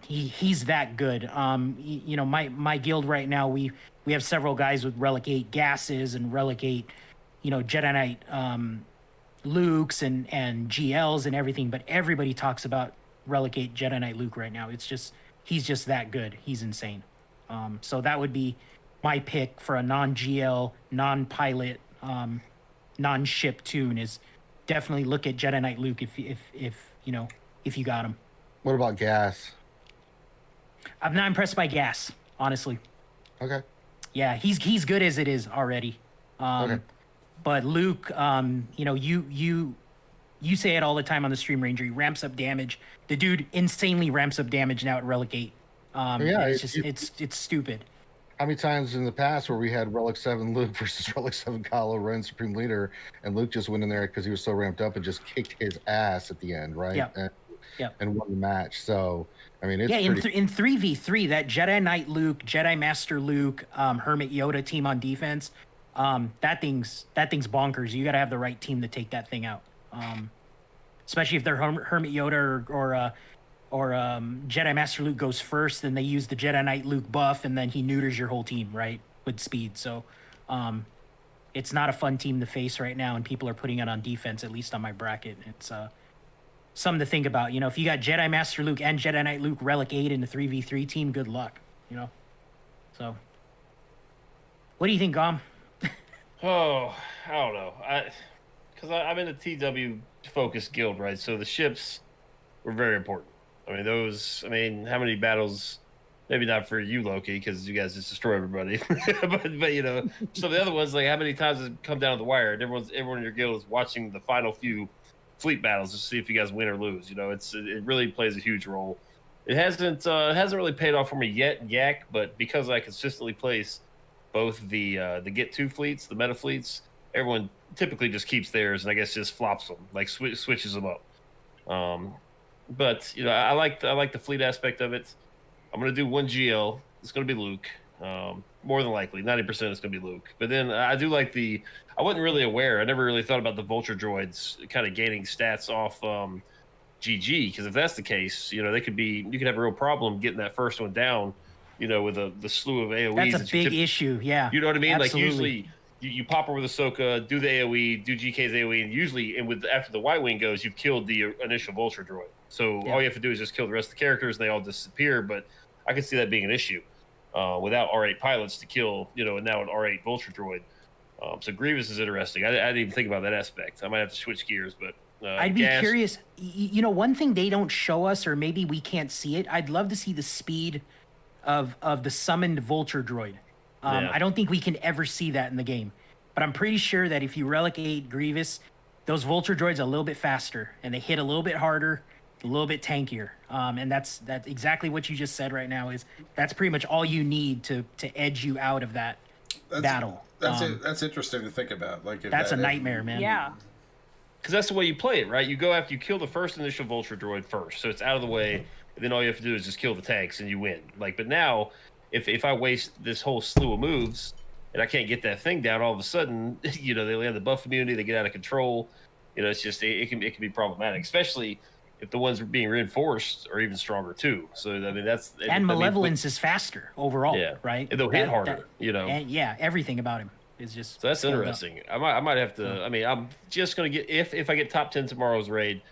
He's that good. My guild right now, we have several guys with Relic 8 gases and Relic 8, Jedi Knight Lukes and GLs and everything, but everybody talks about Relic 8 Jedi Knight Luke right now. He's just that good. He's insane. So that would be my pick for a non-GL, non-pilot, non-ship tune, is definitely look at Jedi Knight Luke if you got him. What about gas? I'm not impressed by gas, honestly. Okay. Yeah, he's good as it is already. Okay. But Luke, you say it all the time on the stream, Ranger. He ramps up damage. The dude insanely ramps up damage now at Relic 8. It's stupid. How many times in the past where we had Relic 7 Luke versus Relic 7 Kylo Ren Supreme Leader, and Luke just went in there because he was so ramped up and just kicked his ass at the end, right? Yep. And won the match. So, I mean, it's in 3v3, that Jedi Knight Luke, Jedi Master Luke, Hermit Yoda team on defense, that thing's bonkers. You got to have the right team to take that thing out. Especially if they're Hermit Yoda or Jedi Master Luke goes first, then they use the Jedi Knight Luke buff, and then he neuters your whole team, right, with speed. So it's not a fun team to face right now, and people are putting it on defense, at least on my bracket. It's something to think about. If you got Jedi Master Luke and Jedi Knight Luke Relic 8 in the 3v3 team, good luck. So what do you think, Gom? Oh, I don't know. Because I'm in a TW focused guild, right? So the ships were very important. How many battles? Maybe not for you, Loki, because you guys just destroy everybody. but some of the other ones, like how many times has it come down to the wire, and everyone in your guild is watching the final few fleet battles to see if you guys win or lose. It really plays a huge role. It hasn't really paid off for me yet, Yak, but because I consistently place both the Get 2 fleets, the meta fleets, everyone typically just keeps theirs and I guess just flops them, like switches them up. But I like the fleet aspect of it. I'm gonna do one GL. It's gonna be Luke. More than likely, 90% is going to be Luke. But then I do like I wasn't really aware. I never really thought about the Vulture droids kind of gaining stats off GG, because if that's the case, you could have a real problem getting that first one down, with the slew of AoEs. That's a big issue. Yeah. You know what I mean? Absolutely. Like usually you pop her with Ahsoka, do the AoE, do GK's AoE, and usually, after the Y Wing goes, you've killed the initial Vulture droid. So all you have to do is just kill the rest of the characters, and they all disappear. But I can see that being an issue without R8 pilots to kill, and now an R8 Vulture droid. So Grievous is interesting. I didn't even think about that aspect. I might have to switch gears, but I'd be curious. One thing they don't show us, or maybe we can't see it. I'd love to see the speed of the summoned Vulture droid. I don't think we can ever see that in the game, but I'm pretty sure that if you relegate Grievous, those Vulture droids are a little bit faster and they hit a little bit harder, a little bit tankier. And that's exactly what you just said right now. That's pretty much all you need to edge you out of that battle. That's interesting to think about. Like that's a nightmare, man. Yeah. Because that's the way you play it, right? You go after you kill the first initial Vulture droid first, so it's out of the way, and then all you have to do is just kill the tanks and you win. But now, if I waste this whole slew of moves and I can't get that thing down, all of a sudden, they land the buff immunity, they get out of control. It's just it can be problematic, especially if the ones being reinforced are even stronger too. So I mean and Malevolence is faster overall, right? And they'll hit harder, And everything about him is just. So that's interesting. I might have to. I mean, I'm just gonna get if I get top 10 tomorrow's raid,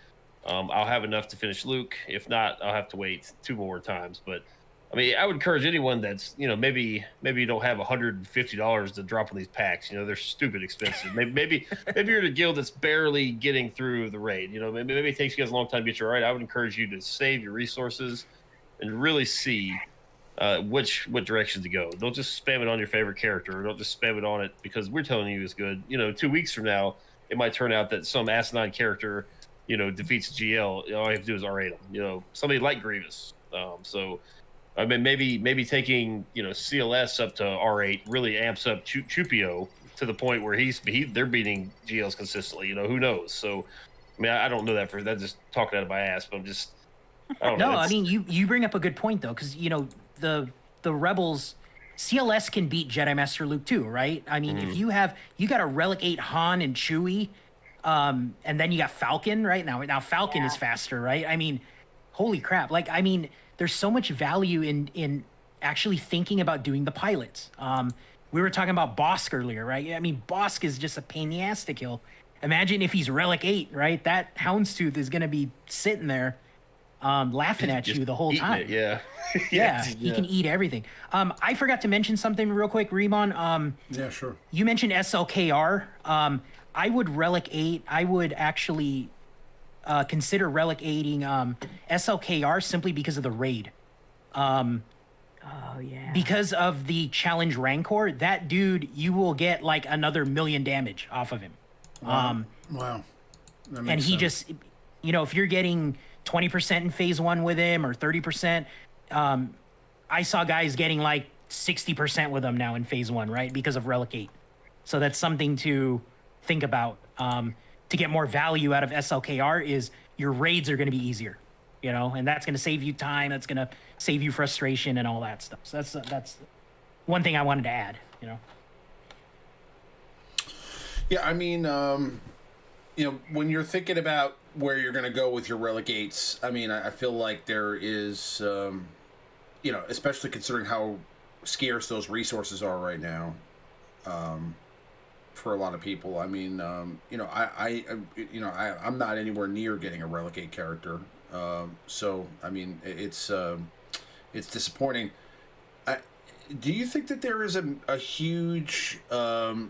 I'll have enough to finish Luke. If not, I'll have to wait 2 more times. But I mean, I would encourage anyone that's maybe you don't have $150 to drop on these packs. They're stupid expensive. Maybe you're in a guild that's barely getting through the raid. Maybe it takes you guys a long time to get your right. I would encourage you to save your resources and really see what direction to go. Don't just spam it on your favorite character. Don't just spam it on it because we're telling you it's good. 2 weeks from now, it might turn out that some asinine character, defeats GL. All you have to do is R8 them. Somebody like Grievous. So. I mean, maybe taking CLS up to R8 really amps up Chupio to the point where they're beating GLs consistently. Who knows? So, I mean, I don't know that that's just talking out of my ass, but I'm just I don't know. No, I mean you bring up a good point though, because the Rebels CLS can beat Jedi Master Luke too, right? I mean, if you got to relegate Han and Chewie, and then you got Falcon right now Falcon is faster, right? I mean, holy crap! There's so much value in actually thinking about doing the pilots. We were talking about Bosk earlier, right? I mean, Bosk is just a pain in the ass to kill. Imagine if he's Relic 8, right? That Houndstooth is going to be sitting there laughing at you the whole time. Yeah. He can eat everything. I forgot to mention something real quick, Remon. Yeah, sure. You mentioned SLKR. I would Relic 8. I would actually... consider relegating SLKR simply because of the raid. Because of the challenge Rancor, that dude, you will get like another 1,000,000 damage off of him. Wow. And he just, if you're getting 20% in phase 1 with him or 30%, I saw guys getting like 60% with him now in phase 1, right? Because of Relic 8. So that's something to think about. To get more value out of SLKR is your raids are going to be easier, and that's going to save you time. That's going to save you frustration and all that stuff. So that's one thing I wanted to add, Yeah, I mean, when you're thinking about where you're going to go with your relegates, I mean, I feel like there is, especially considering how scarce those resources are right now. For a lot of people, I mean, I'm not anywhere near getting a relegate character, so I mean, it's disappointing. Do you think that there is a huge? Do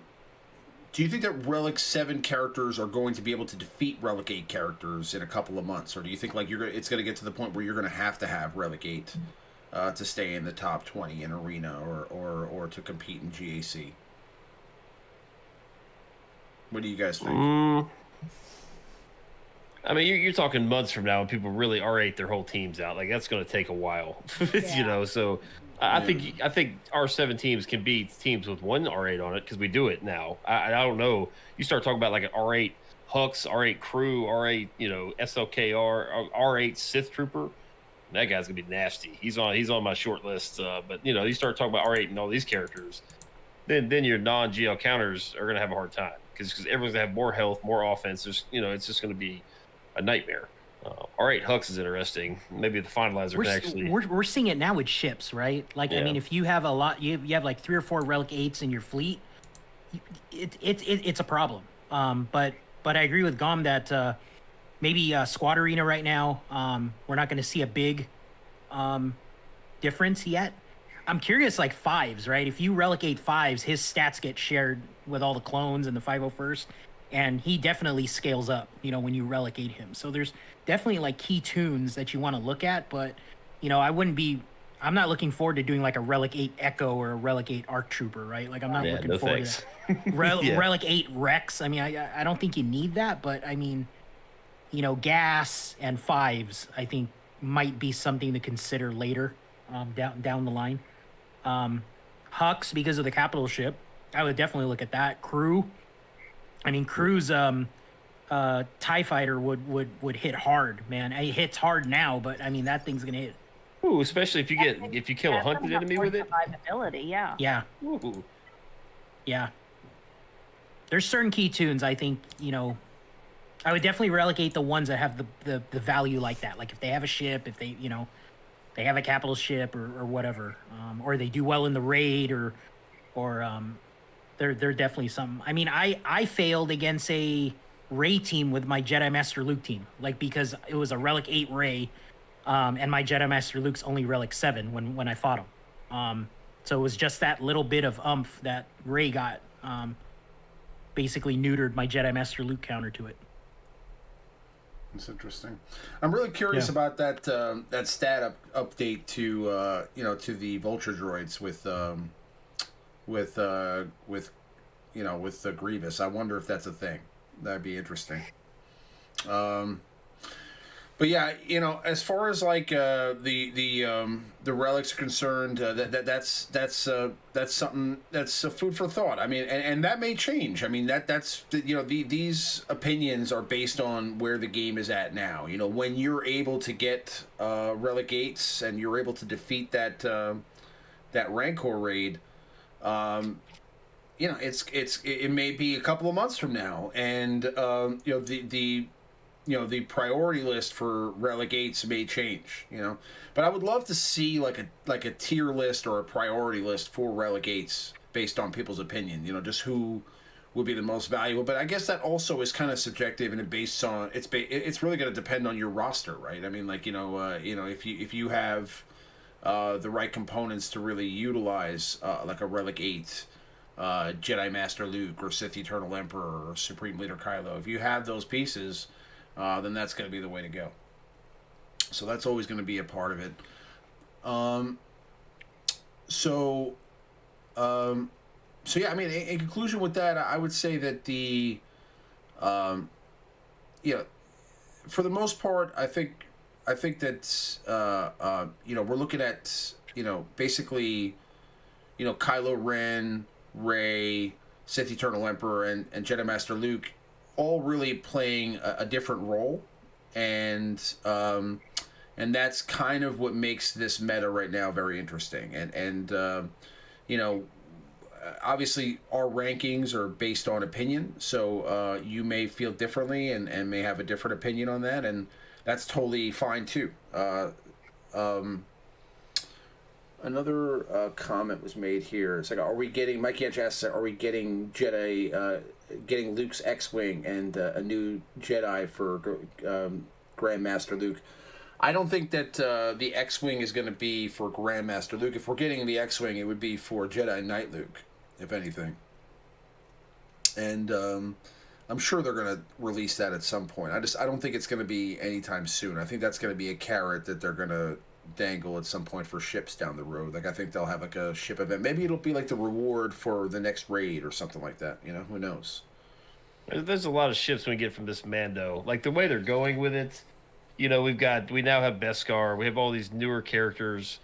you think that Relic 7 characters are going to be able to defeat Relegate characters in a couple of months, or do you think like it's going to get to the point where you're going to have Relegate to stay in the top 20 in Arena or to compete in GAC? What do you guys think? I mean, you're talking months from now when people really R8 their whole teams out. Like that's going to take a while, So I think R7 teams can beat teams with one R8 on it because we do it now. I don't know. You start talking about like an R8 Hux, R8 Crew, R8 SLKR, R8 Sith Trooper. That guy's gonna be nasty. He's on my short list. But you know, you start talking about R8 and all these characters, then your non-GL counters are gonna have a hard time because everyone's gonna have more health, more offense. There's, you know, it's just gonna be a nightmare. R8 Hux is interesting. Maybe the finalizer can actually. We're seeing it now with ships, right? Like, I mean, if you have a lot, you have like 3 or 4 Relic 8s in your fleet, it's a problem. But I agree with Gom that maybe Squad Arena right now, we're not going to see a big difference yet. I'm curious, like 5s, right? If you Relic 8 5s, his stats get shared with all the clones and the 501st, and he definitely scales up, you know, when you Relic 8 him. So there's definitely like key tunes that you want to look at, but, you know, I'm not looking forward to doing like a Relic 8 Echo or a Relic 8 ARC Trooper, right? Like, I'm not looking forward to that. Relic 8 Rex. I mean, I don't think you need that, but I mean, you know, gas and 5s, I think might be something to consider later down the line. Hux, because of the capital ship, I would definitely look at that. Crew, I mean, Crew's TIE fighter would hit hard, man. It hits hard now, but I mean, that thing's gonna hit. Ooh, especially if you kill a hunted enemy with it. Survivability, yeah. Yeah. Ooh. Yeah. There's certain key tunes, I think, you know, I would definitely relegate the ones that have the value like that. Like if they have a ship, if they, you know, they have a capital ship or whatever, or they do well in the raid or they're definitely some. I mean, I failed against a Ray team with my Jedi Master Luke team, like because it was a Relic 8 Ray, and my Jedi Master Luke's only Relic 7 when I fought him. So it was just that little bit of umph that Ray got, basically neutered my Jedi Master Luke counter to it. That's interesting. I'm really curious about that that stat update to you know, to the Vulture droids with the Grievous. I wonder if that's a thing. That'd be interesting. But yeah, you know, as far as like the relics are concerned, that's something that's food for thought. I mean, and that may change. I mean, that's you know, these opinions are based on where the game is at now. You know, when you're able to get Relic 8s and you're able to defeat that Rancor raid, you know, it may be a couple of months from now, and you know, the priority list for Relic 8s may change, you know. But I would love to see like a tier list or a priority list for Relic 8s based on people's opinion, you know, just who would be the most valuable. But I guess that also is kind of subjective, and it's really going to depend on your roster, right? I mean, like, you know, if you have the right components to really utilize like a Relic 8 Jedi Master Luke or Sith Eternal Emperor or Supreme Leader Kylo, if you have those pieces, then that's going to be the way to go. So that's always going to be a part of it. So yeah, I mean, in conclusion with that, I would say that the, you know, for the most part, I think that, you know, we're looking at, you know, basically, you know, Kylo Ren, Rey, Sith Eternal Emperor, and Jedi Master Luke all really playing a different role, and that's kind of what makes this meta right now very interesting. And you know, obviously our rankings are based on opinion, so you may feel differently and may have a different opinion on that, and that's totally fine too. Another comment was made here. It's like, are we getting, Mike Yanch asks, are we getting Jedi, getting Luke's X-Wing and a new Jedi for Grandmaster Luke? I don't think that the X-Wing is going to be for Grandmaster Luke. If we're getting the X-Wing, it would be for Jedi Knight Luke, if anything. And I'm sure they're going to release that at some point. I don't think it's going to be anytime soon. I think that's going to be a carrot that they're going to dangle at some point for ships down the road. Like, I think they'll have like a ship event. Maybe it'll be like the reward for the next raid or something like that. You know, who knows? There's a lot of ships we get from this Mando. Like the way they're going with it, you know, we now have Beskar. We have all these newer characters.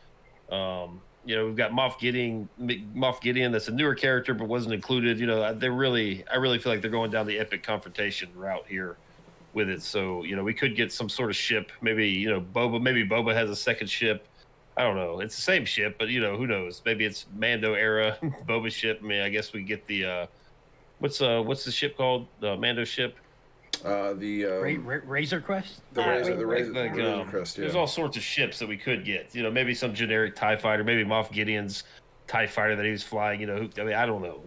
You know, we've got Moff Gideon. That's a newer character, but wasn't included. You know, I really feel like they're going down the epic confrontation route here. with it. So we could get some sort of ship. Maybe Boba. Maybe Boba has a second ship. I don't know. It's the same ship, but who knows? Maybe it's Mando era Boba ship. I mean, I guess we get the what's the ship called? The Mando ship. Razor Crest. Razor Crest. Yeah. There's all sorts of ships that we could get. Maybe some generic TIE fighter. Maybe Moff Gideon's TIE fighter that he was flying. I don't know.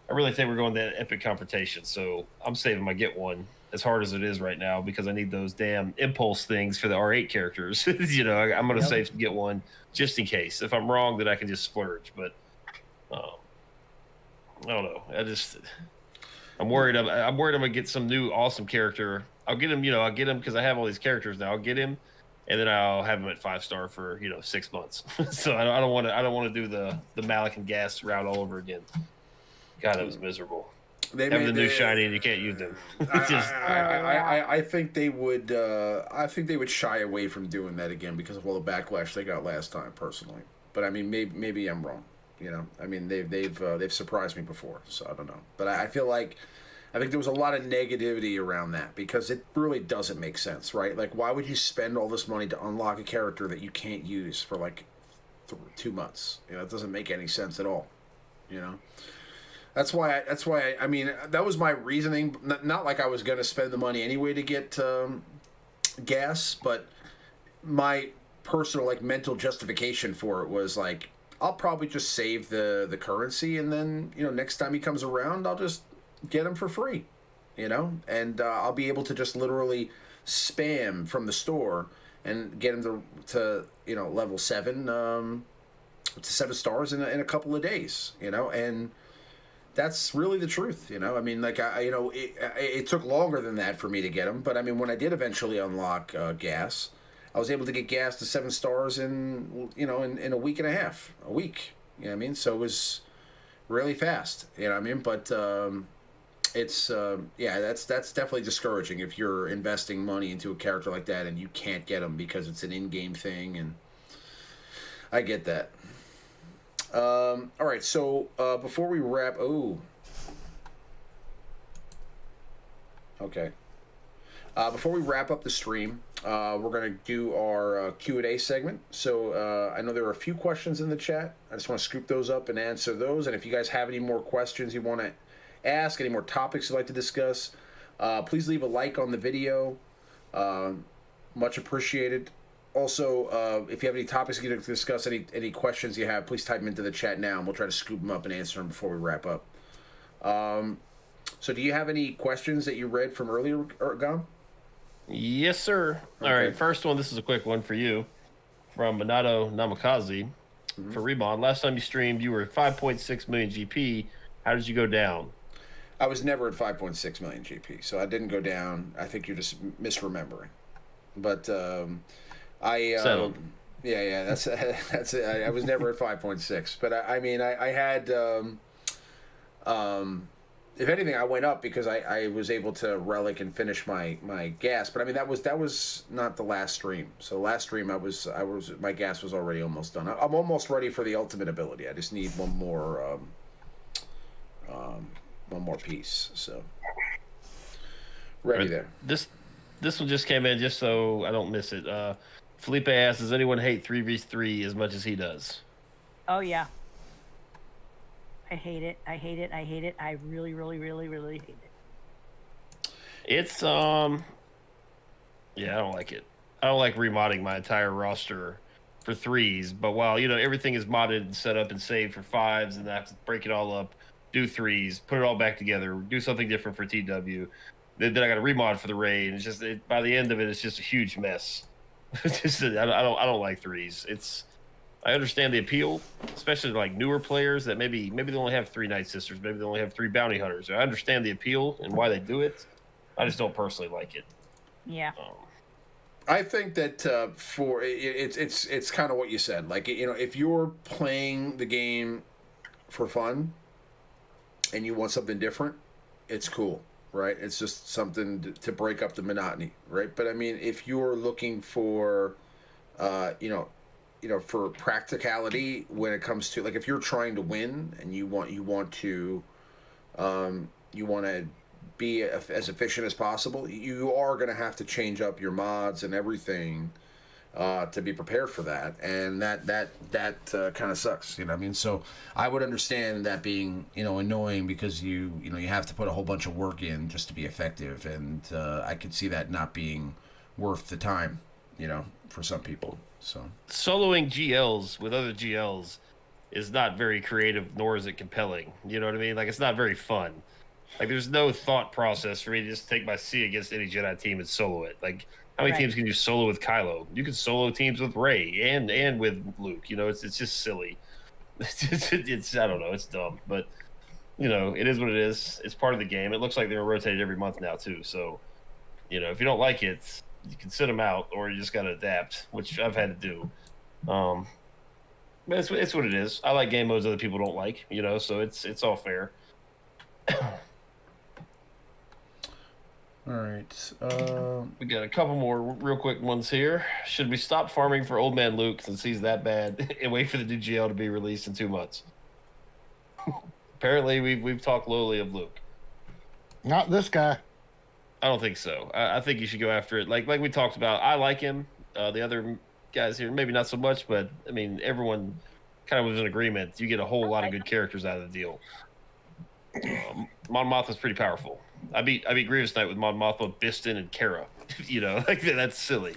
I really think we're going to that epic confrontation. So I'm saving my get one as hard as it is right now because I need those damn impulse things for the R8 characters. I'm going to save get one just in case. If I'm wrong, then I can just splurge. But I don't know. I'm worried. I'm worried I'm going to get some new awesome character. I'll get him. I'll get him because I have all these characters now. I'll get him, and then I'll have him at 5-star for 6 months. So I don't want to do the Malik and Gas route all over again. God, that was miserable. Having the new shiny and you can't use them. I think they would. I think they would shy away from doing that again because of all the backlash they got last time. Personally, but I mean, maybe I'm wrong. I mean, they've surprised me before, so I don't know. But I feel like I think there was a lot of negativity around that because it really doesn't make sense, right? Like, why would you spend all this money to unlock a character that you can't use for like 2 months? It doesn't make any sense at all. That's why. I mean, that was my reasoning. Not like I was going to spend the money anyway to get gas, but my personal mental justification for it was like, I'll probably just save the currency, and then next time he comes around, I'll just get him for free, and I'll be able to just literally spam from the store and get him to level 7 to 7 stars in a couple of days, and that's really the truth, I mean, like it took longer than that for me to get him, but I mean, when I did eventually unlock gas, I was able to get gas to 7 stars in a week and a half, a week, what I mean? So it was really fast, what I mean? But it's that's definitely discouraging if you're investing money into a character like that and you can't get them because it's an in-game thing, and I get that. All right, so before we wrap, before we wrap up the stream, we're going to do our Q&A segment. So I know there are a few questions in the chat. I just want to scoop those up and answer those. And if you guys have any more questions you want to ask, any more topics you'd like to discuss, please leave a like on the video. Much appreciated. Also, if you have any topics you'd like to discuss, any questions you have, please type them into the chat now, and we'll try to scoop them up and answer them before we wrap up. So do you have any questions that you read from earlier, Gom? Yes, sir. Okay. All right, first one. This is a quick one for you from Minato Namikaze for Rebond. Last time you streamed, you were at 5.6 million GP. How did you go down? I was never at 5.6 million GP, so I didn't go down. I think you're just misremembering. But Settled. Yeah, that's it. I was never at 5.6, but I mean, I had if anything, I went up because I was able to relic and finish my gas. But I mean, that was not the last stream. So last stream, I was my gas was already almost done. I'm almost ready for the ultimate ability. I just need one more piece. So ready there. This one just came in just so I don't miss it. Felipe asks, does anyone hate 3v3 as much as he does? Oh yeah. I hate it. I hate it. I hate it. I really, really, really, really hate it. It's yeah, I don't like it. I don't like remodding my entire roster for 3s, but while everything is modded and set up and saved for 5s, and I have to break it all up, do 3s, put it all back together, do something different for TW. Then I got to remod for the raid, and it's just by the end of it, it's just a huge mess. Just I don't like 3s. I understand the appeal, especially like newer players that maybe they only have 3 Night Sisters, maybe they only have 3 Bounty Hunters. I understand the appeal and why they do it. I just don't personally like it. Yeah. I think that for it's kind of what you said. Like if you're playing the game for fun and you want something different, it's cool, right? It's just something to break up the monotony, right? But I mean, if you're looking for, for practicality when it comes to, like, if you're trying to win and you want to be as efficient as possible, you are going to have to change up your mods and everything to be prepared for that, and that kind of sucks. You know what I mean? So I would understand that being, you know, annoying, because you have to put a whole bunch of work in just to be effective, and I could see that not being worth the time, you know, for some people. So soloing GLs with other GLs is not very creative, nor is it compelling. You know what I mean? Like, it's not very fun. Like, there's no thought process for me to just take my C against any Jedi team and solo it. Like, how many teams can you solo with Kylo? You can solo teams with Rey and with Luke. You know, it's just silly. It's I don't know. It's dumb, but you know, it is what it is. It's part of the game. It looks like they're rotated every month now too. So, you know, if you don't like it, you can sit them out, or you just got to adapt, which I've had to do. But it's what it is. I like game modes other people don't like. You know, so it's all fair. All right. We got a couple more real quick ones here. Should we stop farming for Old Man Luke since he's that bad and wait for the new GL to be released in 2 months? Apparently, we've talked lowly of Luke. Not this guy. I don't think so. I think you should go after it. Like we talked about, I like him. The other guys here, maybe not so much, but I mean, everyone kind of was in agreement. You get a whole lot of good characters out of the deal. Mon Mothma's pretty powerful. I beat Grievous Knight with Mon Mothma, Biston, and Kara. You know, like that's silly.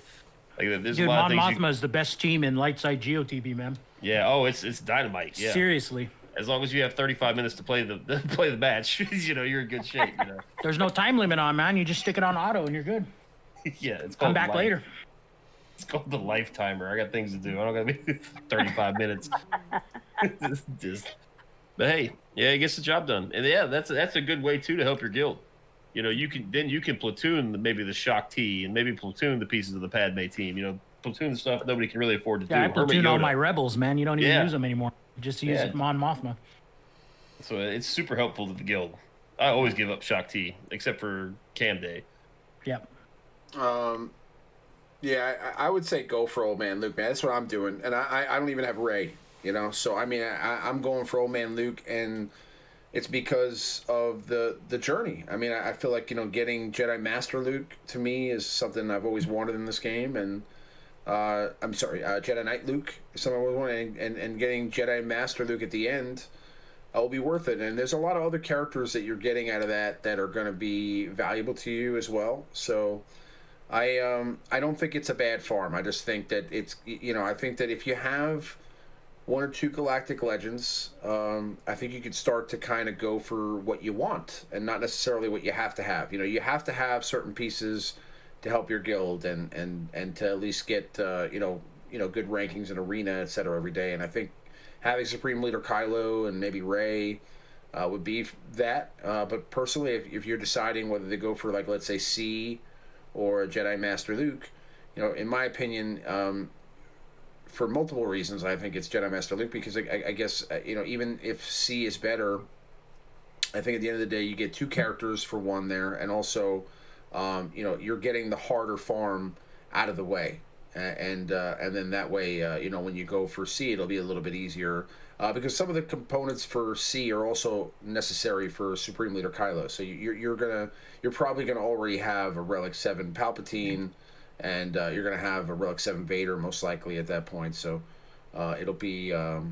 Like, there's Dude, a lot Mon of Mothma is the best team in light side GOTB, man. Yeah. Oh, it's dynamite. Yeah. Seriously. As long as you have 35 minutes to play the match, you know, you're in good shape. You know. There's no time limit on, man. You just stick it on auto and you're good. Yeah, it's Come called back later. It's called the life timer. I got things to do. I don't got to be 35 minutes. But hey, yeah, it gets the job done, and yeah, that's a good way too to help your guild. You know, you can platoon maybe the Shock T and maybe platoon the pieces of the Padme team. You know, platoon stuff nobody can really afford to do. Yeah, I platoon all my rebels, man. You don't even use them anymore. You just use Mon Mothma. So it's super helpful to the guild. I always give up Shock T, except for Cam Day. Yep. Yeah, I would say go for Old Man Luke, man. That's what I'm doing, and I don't even have Rey, you know. So I mean, I'm going for Old Man Luke, and it's because of the journey. I mean, I feel like, you know, getting Jedi Master Luke to me is something I've always wanted in this game, and I'm sorry, Jedi Knight Luke is something I always wanted, and getting Jedi Master Luke at the end will be worth it. And there's a lot of other characters that you're getting out of that are going to be valuable to you as well. So I don't think it's a bad farm. I just think that it's, you know, I think that if you have 1 or 2 Galactic Legends, I think you could start to kind of go for what you want and not necessarily what you have to have. You know, you have to have certain pieces to help your guild and to at least get you know good rankings in arena, etc. every day. And I think having Supreme Leader Kylo and maybe Rey would be that. But personally, if you're deciding whether to go for, like, let's say C or a Jedi Master Luke, you know, in my opinion, for multiple reasons, I think it's Jedi Master Luke, because I guess, you know, even if C is better, I think at the end of the day you get 2 characters for 1 there, and also, you know, you're getting the harder farm out of the way, and then that way, you know, when you go for C, it'll be a little bit easier, because some of the components for C are also necessary for Supreme Leader Kylo. So you're probably gonna already have a Relic 7 Palpatine, and you're going to have a Relic 7 Vader most likely at that point, so it'll be a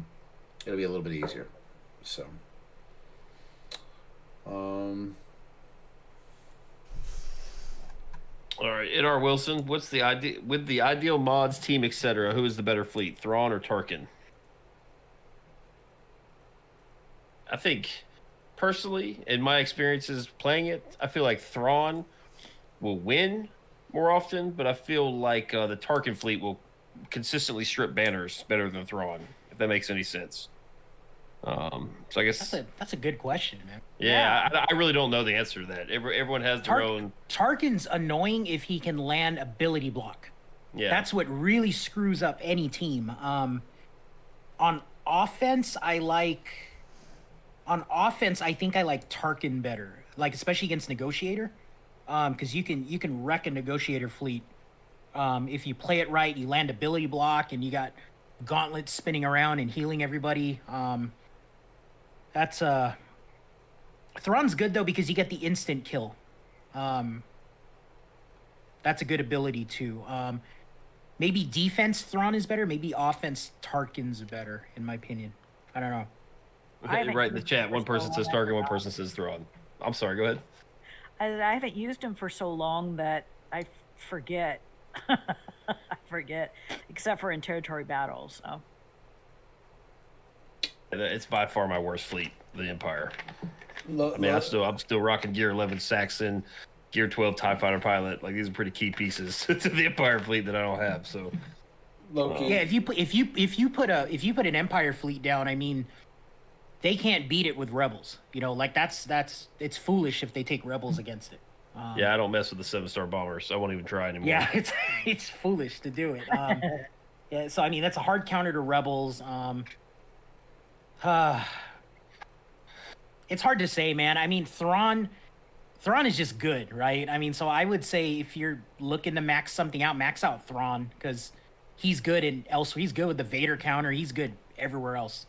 little bit easier. So, all right, Idar Wilson, what's the idea with the ideal mods, team, etc.? Who is the better fleet, Thrawn or Tarkin? I think, personally, in my experiences playing it, I feel like Thrawn will win more often, but I feel like the Tarkin fleet will consistently strip banners better than Thrawn, if that makes any sense. So I guess that's a good question, man. Yeah. I really don't know the answer to that. Everyone has their own. Tarkin's annoying if he can land ability block. Yeah, that's what really screws up any team. On offense, I think I like Tarkin better, like especially against Negotiator. Because you can wreck a Negotiator fleet if you play it right. You land ability block, and you got gauntlets spinning around and healing everybody. That's Thrawn's good though because you get the instant kill. That's a good ability too. Maybe defense Thrawn is better. Maybe offense Tarkin's better, in my opinion. I don't know. Right in the chat, one person says Tarkin, one person says Thrawn. I'm sorry, go ahead. I haven't used him for so long that I forget. I forget, except for in territory battles. So. It's by far my worst fleet, the Empire. I mean, I'm still rocking Gear 11 Saxon, Gear 12 TIE Fighter Pilot. Like, these are pretty key pieces to the Empire fleet that I don't have. So, yeah, if you put an Empire fleet down, I mean, they can't beat it with Rebels. You know, like that's it's foolish if they take Rebels against it. Yeah, I don't mess with the 7-star bombers. I won't even try anymore. Yeah, it's foolish to do it. Yeah, so I mean that's a hard counter to Rebels. It's hard to say, man. I mean, Thrawn is just good, right? I mean, so I would say if you're looking to max something out, max out Thrawn because he's good in elsewhere. He's good with the Vader counter. He's good everywhere else.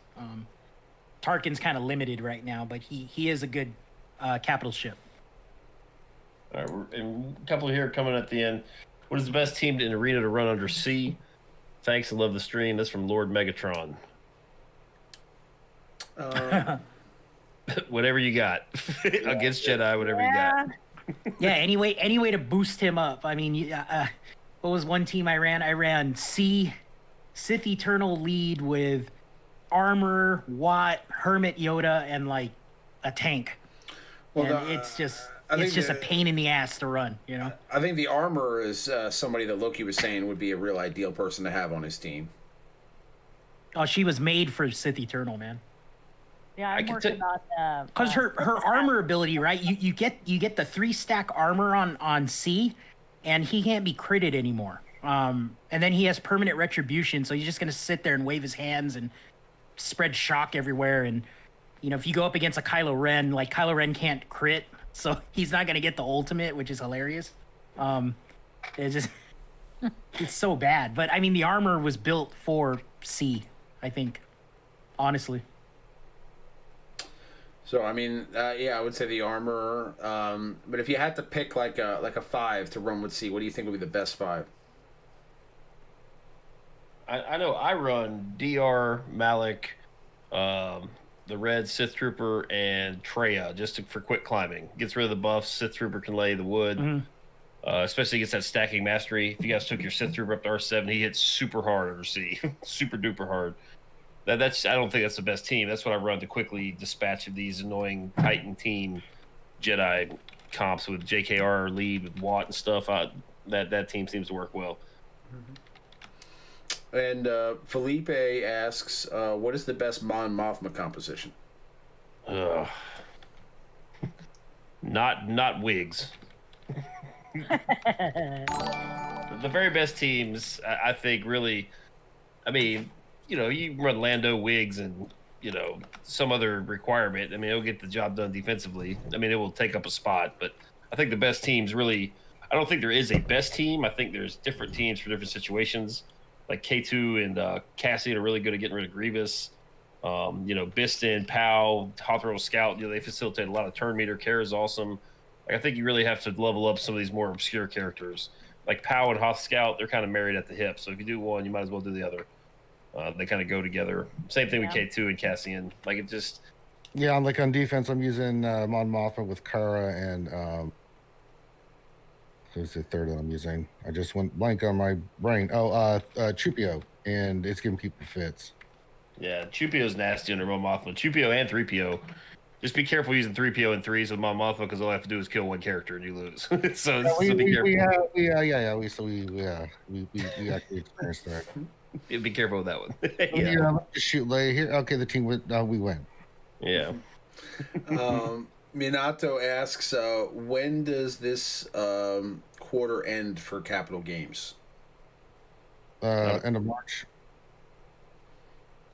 Tarkin's kind of limited right now, but he is a good capital ship. All right, and a couple here coming at the end. What is the best team in arena to run under C? Thanks and love the stream. That's from Lord Megatron. Whatever you got against Jedi, whatever you got. Yeah, any way to boost him up. I mean, what was one team I ran? I ran Sith Eternal lead with armor, Watt, Hermit Yoda, and like a tank. Well, and it's just a pain in the ass to run, you know. I think the armor is somebody that Loki was saying would be a real ideal person to have on his team. Oh, she was made for Sith Eternal, man. Yeah, I'm working on because her armor ability, right? You get the 3-stack armor on C, and he can't be critted anymore. And then he has permanent retribution, so he's just gonna sit there and wave his hands and spread shock everywhere. And you know, if you go up against a Kylo Ren, like Kylo Ren can't crit, so he's not gonna get the ultimate, which is hilarious. It's just it's so bad. But I mean, the armor was built for C, I think, honestly. So I mean, yeah, I would say the armor. But if you had to pick like a 5 to run with C, what do you think would be the best 5? I know I run DR, Malik, the Red Sith Trooper, and Treya just for quick climbing. Gets rid of the buffs. Sith Trooper can lay the wood, especially against that stacking mastery. If you guys took your Sith Trooper up to R7, he hits super hard under C, super duper hard. That's I don't think that's the best team. That's what I run to quickly dispatch of these annoying Titan team Jedi comps with JKR lead with Watt and stuff. That team seems to work well. And Felipe asks, what is the best Mon Mothma composition? Not wigs. The very best teams, I think, really. I mean, you know, you run Lando, Wiggs, and you know some other requirement. I mean, it'll get the job done defensively. I mean, it will take up a spot, but I think the best teams really. I don't think there is a best team. I think there's different teams for different situations. Like K2 and Cassian are really good at getting rid of Grievous. You know, Biston, Pow, Hawthorne Scout, you know, they facilitate a lot of turn meter. Kara's awesome. Like, I think you really have to level up some of these more obscure characters. Like Pow and Hoth Scout, they're kind of married at the hip. So if you do one, you might as well do the other. They kind of go together. Same thing with K2 and Cassian. Like, it just... Yeah, like on defense, I'm using Mon Mothma with Kara and... who's the third one I'm using? I just went blank on my brain. Oh, Chupio, and it's giving people fits. Yeah, Chupio's nasty under Mon Mothma. Chupio and 3PO. Just be careful using 3PO and 3s with Mon Mothma because all I have to do is kill one character and you lose. so be careful. We actually experienced that. Yeah, be careful with that one. Yeah, just shoot lay here. Okay, the team went. We win. Yeah. Minato asks, when does this quarter end for Capital Games? End of March.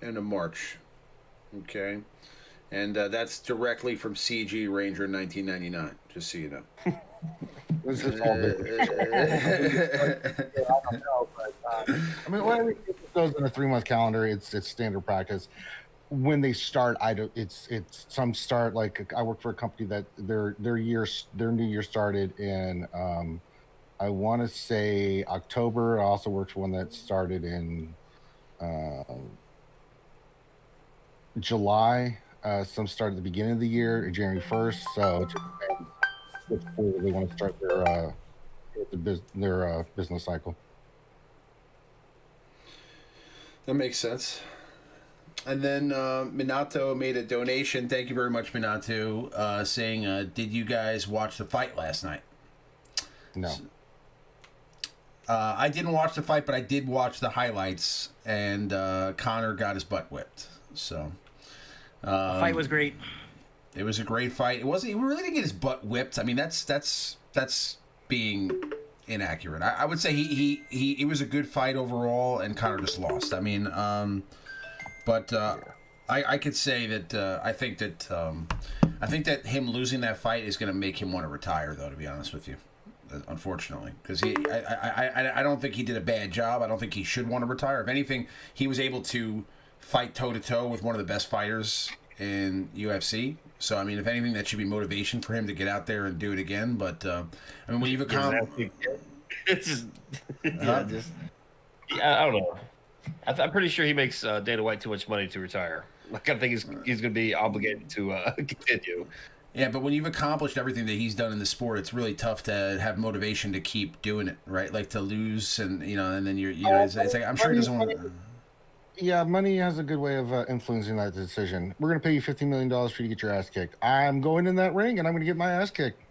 End of March. Okay. And that's directly from CG Ranger 1999, just so you know. This is all business. I mean, when it goes in a 3-month calendar, it's standard practice. when they start, I don't. It's some start like I work for a company that their new year started in I want to say October. I also worked for one that started in July. Some start at the beginning of the year, January 1st. So it just depends which quarter they want to start their business cycle. That makes sense. And then Minato made a donation. Thank you very much, Minato, saying, did you guys watch the fight last night? No. I didn't watch the fight, but I did watch the highlights, and Connor got his butt whipped. So The fight was great. It was a great fight. It wasn't. He really didn't get his butt whipped. I mean, that's being inaccurate. I would say he was a good fight overall, and Connor just lost. I mean, but I could say that I think that him losing that fight is going to make him want to retire, though. To be honest with you, unfortunately, because I don't think he did a bad job. I don't think he should want to retire. If anything, he was able to fight toe to toe with one of the best fighters in UFC. So I mean, if anything, that should be motivation for him to get out there and do it again. But I mean, when you've accomplished, it's just, I don't know. I'm pretty sure he makes Dana White too much money to retire. Like I think he's going to be obligated to continue. Yeah, but when you've accomplished everything that he's done in the sport, it's really tough to have motivation to keep doing it, right? Like to lose, and and then it's like I'm sure he doesn't want to. Yeah, money has a good way of influencing that decision. We're going to pay you $50 million for you to get your ass kicked. I'm going in that ring and I'm going to get my ass kicked.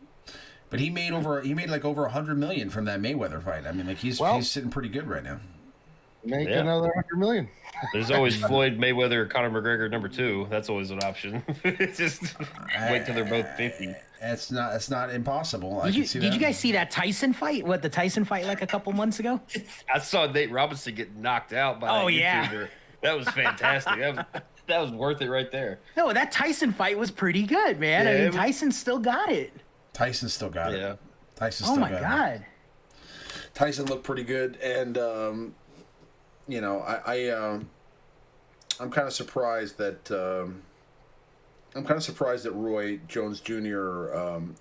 But he made like over $100 million from that Mayweather fight. I mean, like he's sitting pretty good right now. Make another $100 million. There's always Floyd Mayweather, Conor McGregor #2. That's always an option. Just wait till they're both 50. It's not impossible. Did you guys see that Tyson fight? What, the Tyson fight like a couple months ago? I saw Nate Robinson get knocked out by that YouTuber. That was fantastic. That was worth it right there. No, that Tyson fight was pretty good, man. Yeah, I mean, Tyson still got it. Tyson still got it. Yeah. Tyson Oh still my got God. it. Tyson looked pretty good, and I'm kind of surprised that Roy Jones Jr.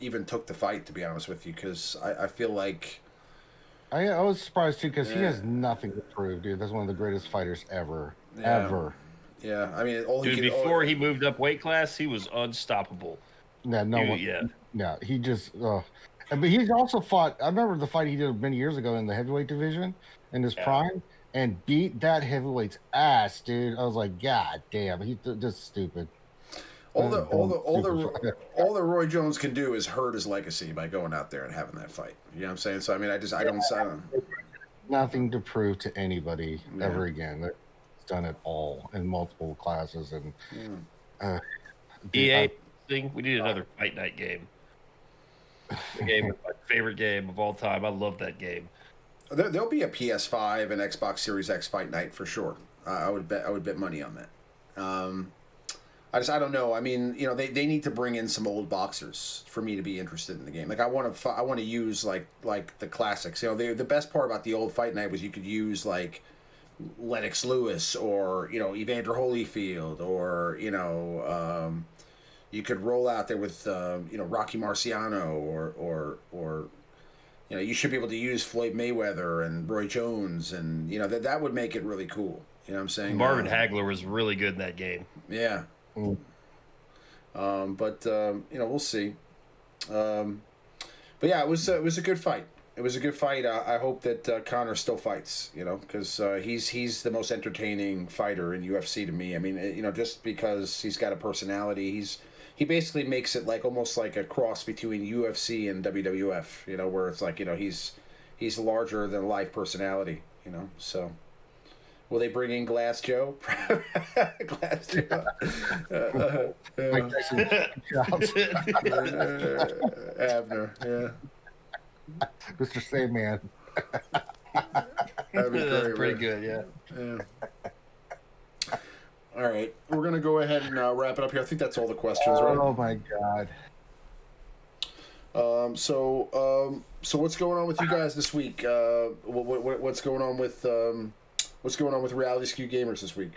Even took the fight. To be honest with you, because I feel like I was surprised too because he has nothing to prove, dude. That's one of the greatest fighters ever. Yeah, I mean, before he moved up weight class, he was unstoppable. Yeah, he just. But he's also fought. I remember the fight he did many years ago in the heavyweight division in his prime, and beat that heavyweight's ass, dude. I was like, God damn, he's just stupid. All that Roy Jones can do is hurt his legacy by going out there and having that fight. You know what I'm saying? So I mean, I don't. Nothing to prove to anybody ever again. It's done it all in multiple classes and. EA thing. We need another fight night game. The game is my favorite game of all time. I love that game. There'll be a PS5 and Xbox Series X fight night for sure. I would bet money on that. I don't know. I mean, they need to bring in some old boxers for me to be interested in the game. Like I want to use like the classics. The best part about the old fight night was you could use like Lennox Lewis or Evander Holyfield or you could roll out there with Rocky Marciano or you should be able to use Floyd Mayweather and Roy Jones and that would make it really cool. You know what I'm saying? Marvin Hagler was really good in that game. Yeah. But we'll see. But yeah, it was a good fight. It was a good fight. I hope that Conor still fights, because he's the most entertaining fighter in UFC to me. I mean, just because he's got a personality, he basically makes it like almost like a cross between UFC and WWF, where it's like, he's larger than life personality, so. Will they bring in Glass Joe? Glass Joe. Abner, yeah. Mr. Sandman. That'd be great, That's pretty good, yeah. All right, we're going to go ahead and wrap it up here. I think that's all the questions, right? Oh, my God. So what's going on with you guys this week? What's going on with Reality Skewed Gamers this week?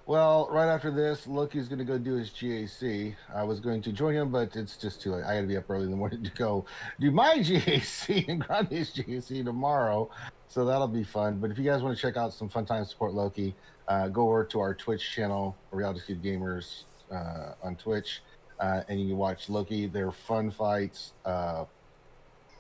Well, right after this, Loki's going to go do his GAC. I was going to join him, but it's just too late. I got to be up early in the morning to go do my GAC and Grande's GAC tomorrow. So that'll be fun. But if you guys want to check out some fun time to support Loki, go over to our Twitch channel, Reality Skewed Gamers on Twitch, and you can watch Loki. They're fun fights. You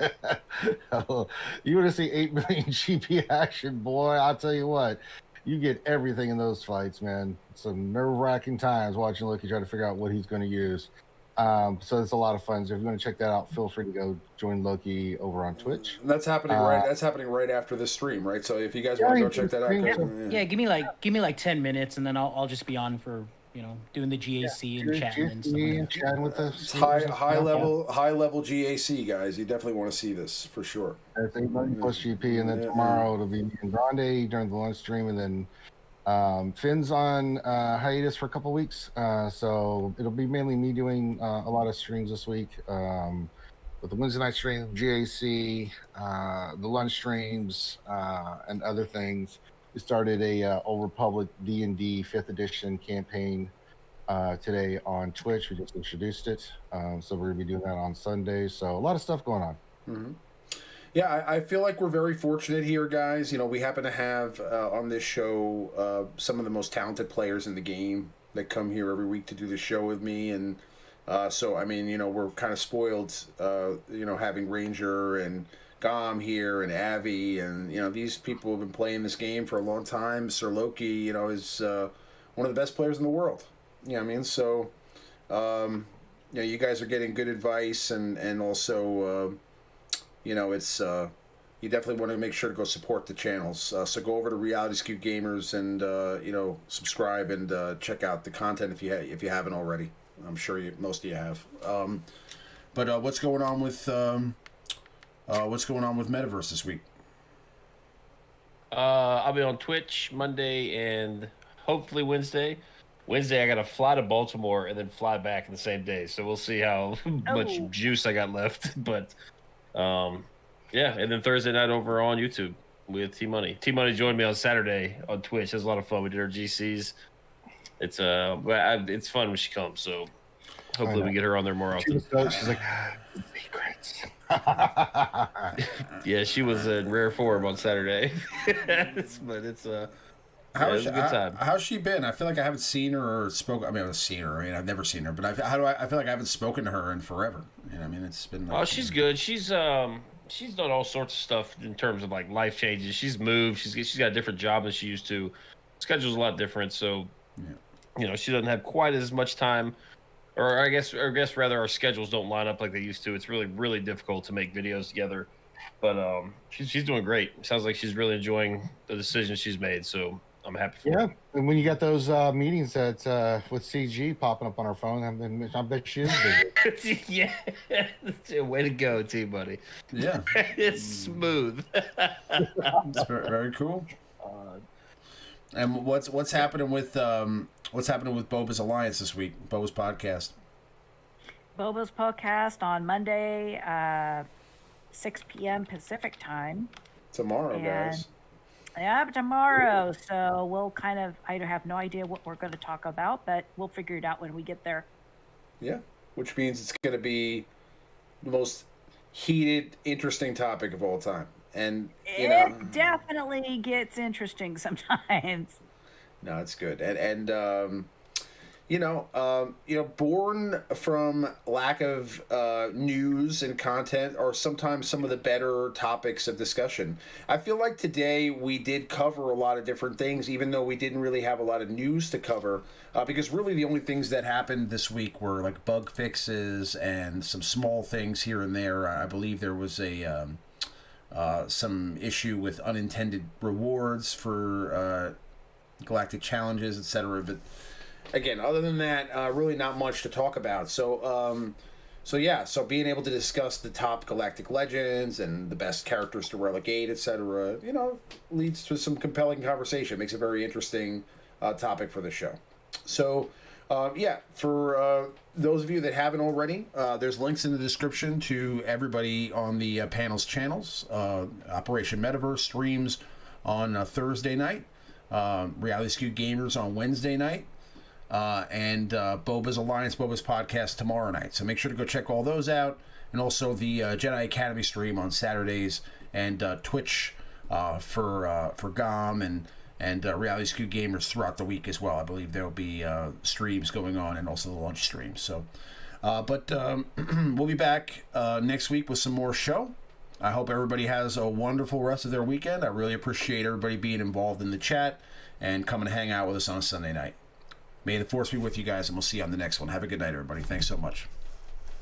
want to see 8 million GP action, boy, I'll tell you what. You get everything in those fights, man. Some nerve-wracking times watching Loki try to figure out what he's going to use. So it's a lot of fun. So if you want to check that out, feel free to go join Loki over on Twitch. That's happening right. That's happening right after the stream, right? So if you guys want to go check that out, yeah, give me like 10 minutes, and then I'll just be on for doing the GAC and chatting and stuff. And chatting with us. It's high level GAC, guys. You definitely want to see this for sure. That's 8 million plus GP, and then tomorrow it'll be me and Grande during the lunch stream, and then Finn's on hiatus for a couple weeks, so it'll be mainly me doing a lot of streams this week. With the Wednesday night stream, GAC, the lunch streams, and other things. We started a Old Republic D&D 5th edition campaign today on Twitch. We just introduced it, so we're gonna be doing that on Sunday. So a lot of stuff going on. Mm-hmm. Yeah, I feel like we're very fortunate here, guys. We happen to have on this show some of the most talented players in the game that come here every week to do the show with me, and so I mean, we're kind of spoiled, having Ranger and Gom here and Avi, and these people have been playing this game for a long time. Sir Loki, is one of the best players in the world. I mean, so you guys are getting good advice, and also it's you definitely want to make sure to go support the channels. So go over to Reality Skewed Gamers and subscribe and check out the content if you haven't already. I'm sure most of you have. But what's going on with Metaverse this week? I'll be on Twitch Monday and hopefully Wednesday. Wednesday, I got to fly to Baltimore and then fly back in the same day. So we'll see how much juice I got left. But, yeah. And then Thursday night over on YouTube with TMoney. TMoney joined me on Saturday on Twitch. It was a lot of fun. We did our GCs. It's fun when she comes. So hopefully we get her on there more often. She's like, secrets. Yeah, she was in rare form on Saturday. But it's a good time. How's she been? I feel like I haven't seen her or spoken. I mean, I've seen her. I mean, I've never seen her. But I feel like I haven't spoken to her in forever. I mean, it's been. Oh, she's good. She's done all sorts of stuff in terms of like life changes. She's moved. She's got a different job than she used to. Schedule's a lot different. So, she doesn't have quite as much time. Or I guess rather our schedules don't line up like they used to. It's really, really difficult to make videos together. But she's doing great. Sounds like she's really enjoying the decisions she's made. So I'm happy for her. Yeah, and when you got those meetings with CG popping up on our phone, I bet she is busy. Yeah, way to go, T-Buddy. Yeah, it's smooth. It's very, very cool. And what's happening with Boba's Alliance this week? Boba's podcast. Boba's podcast on Monday, 6 p.m. Pacific time. Tomorrow, guys. Yeah, tomorrow. So we'll I have no idea what we're going to talk about, but we'll figure it out when we get there. Yeah, which means it's going to be the most heated, interesting topic of all time. And it definitely gets interesting sometimes. No, it's good. Born from lack of news and content are sometimes some of the better topics of discussion. I feel like today we did cover a lot of different things, even though we didn't really have a lot of news to cover, because really the only things that happened this week were like bug fixes and some small things here and there. I believe there was some issue with unintended rewards for galactic challenges, etc. But again, other than that, really not much to talk about. So being able to discuss the top Galactic Legends and the best characters to relegate, etc., leads to some compelling conversation. Makes a very interesting topic for the show. So, for those of you that haven't already, there's links in the description to everybody on the panel's channels. Operation Metaverse streams on Thursday night. Reality Skewed Gamers on Wednesday night, and Boba's Alliance, Boba's podcast tomorrow night. So make sure to go check all those out, and also the Jedi Academy stream on Saturdays, and Twitch for GOM and Reality Skewed Gamers throughout the week as well. I believe there will be streams going on, and also the lunch streams. So, but we'll be back next week with some more show. I hope everybody has a wonderful rest of their weekend. I really appreciate everybody being involved in the chat and coming to hang out with us on a Sunday night. May the Force be with you guys, and we'll see you on the next one. Have a good night, everybody. Thanks so much.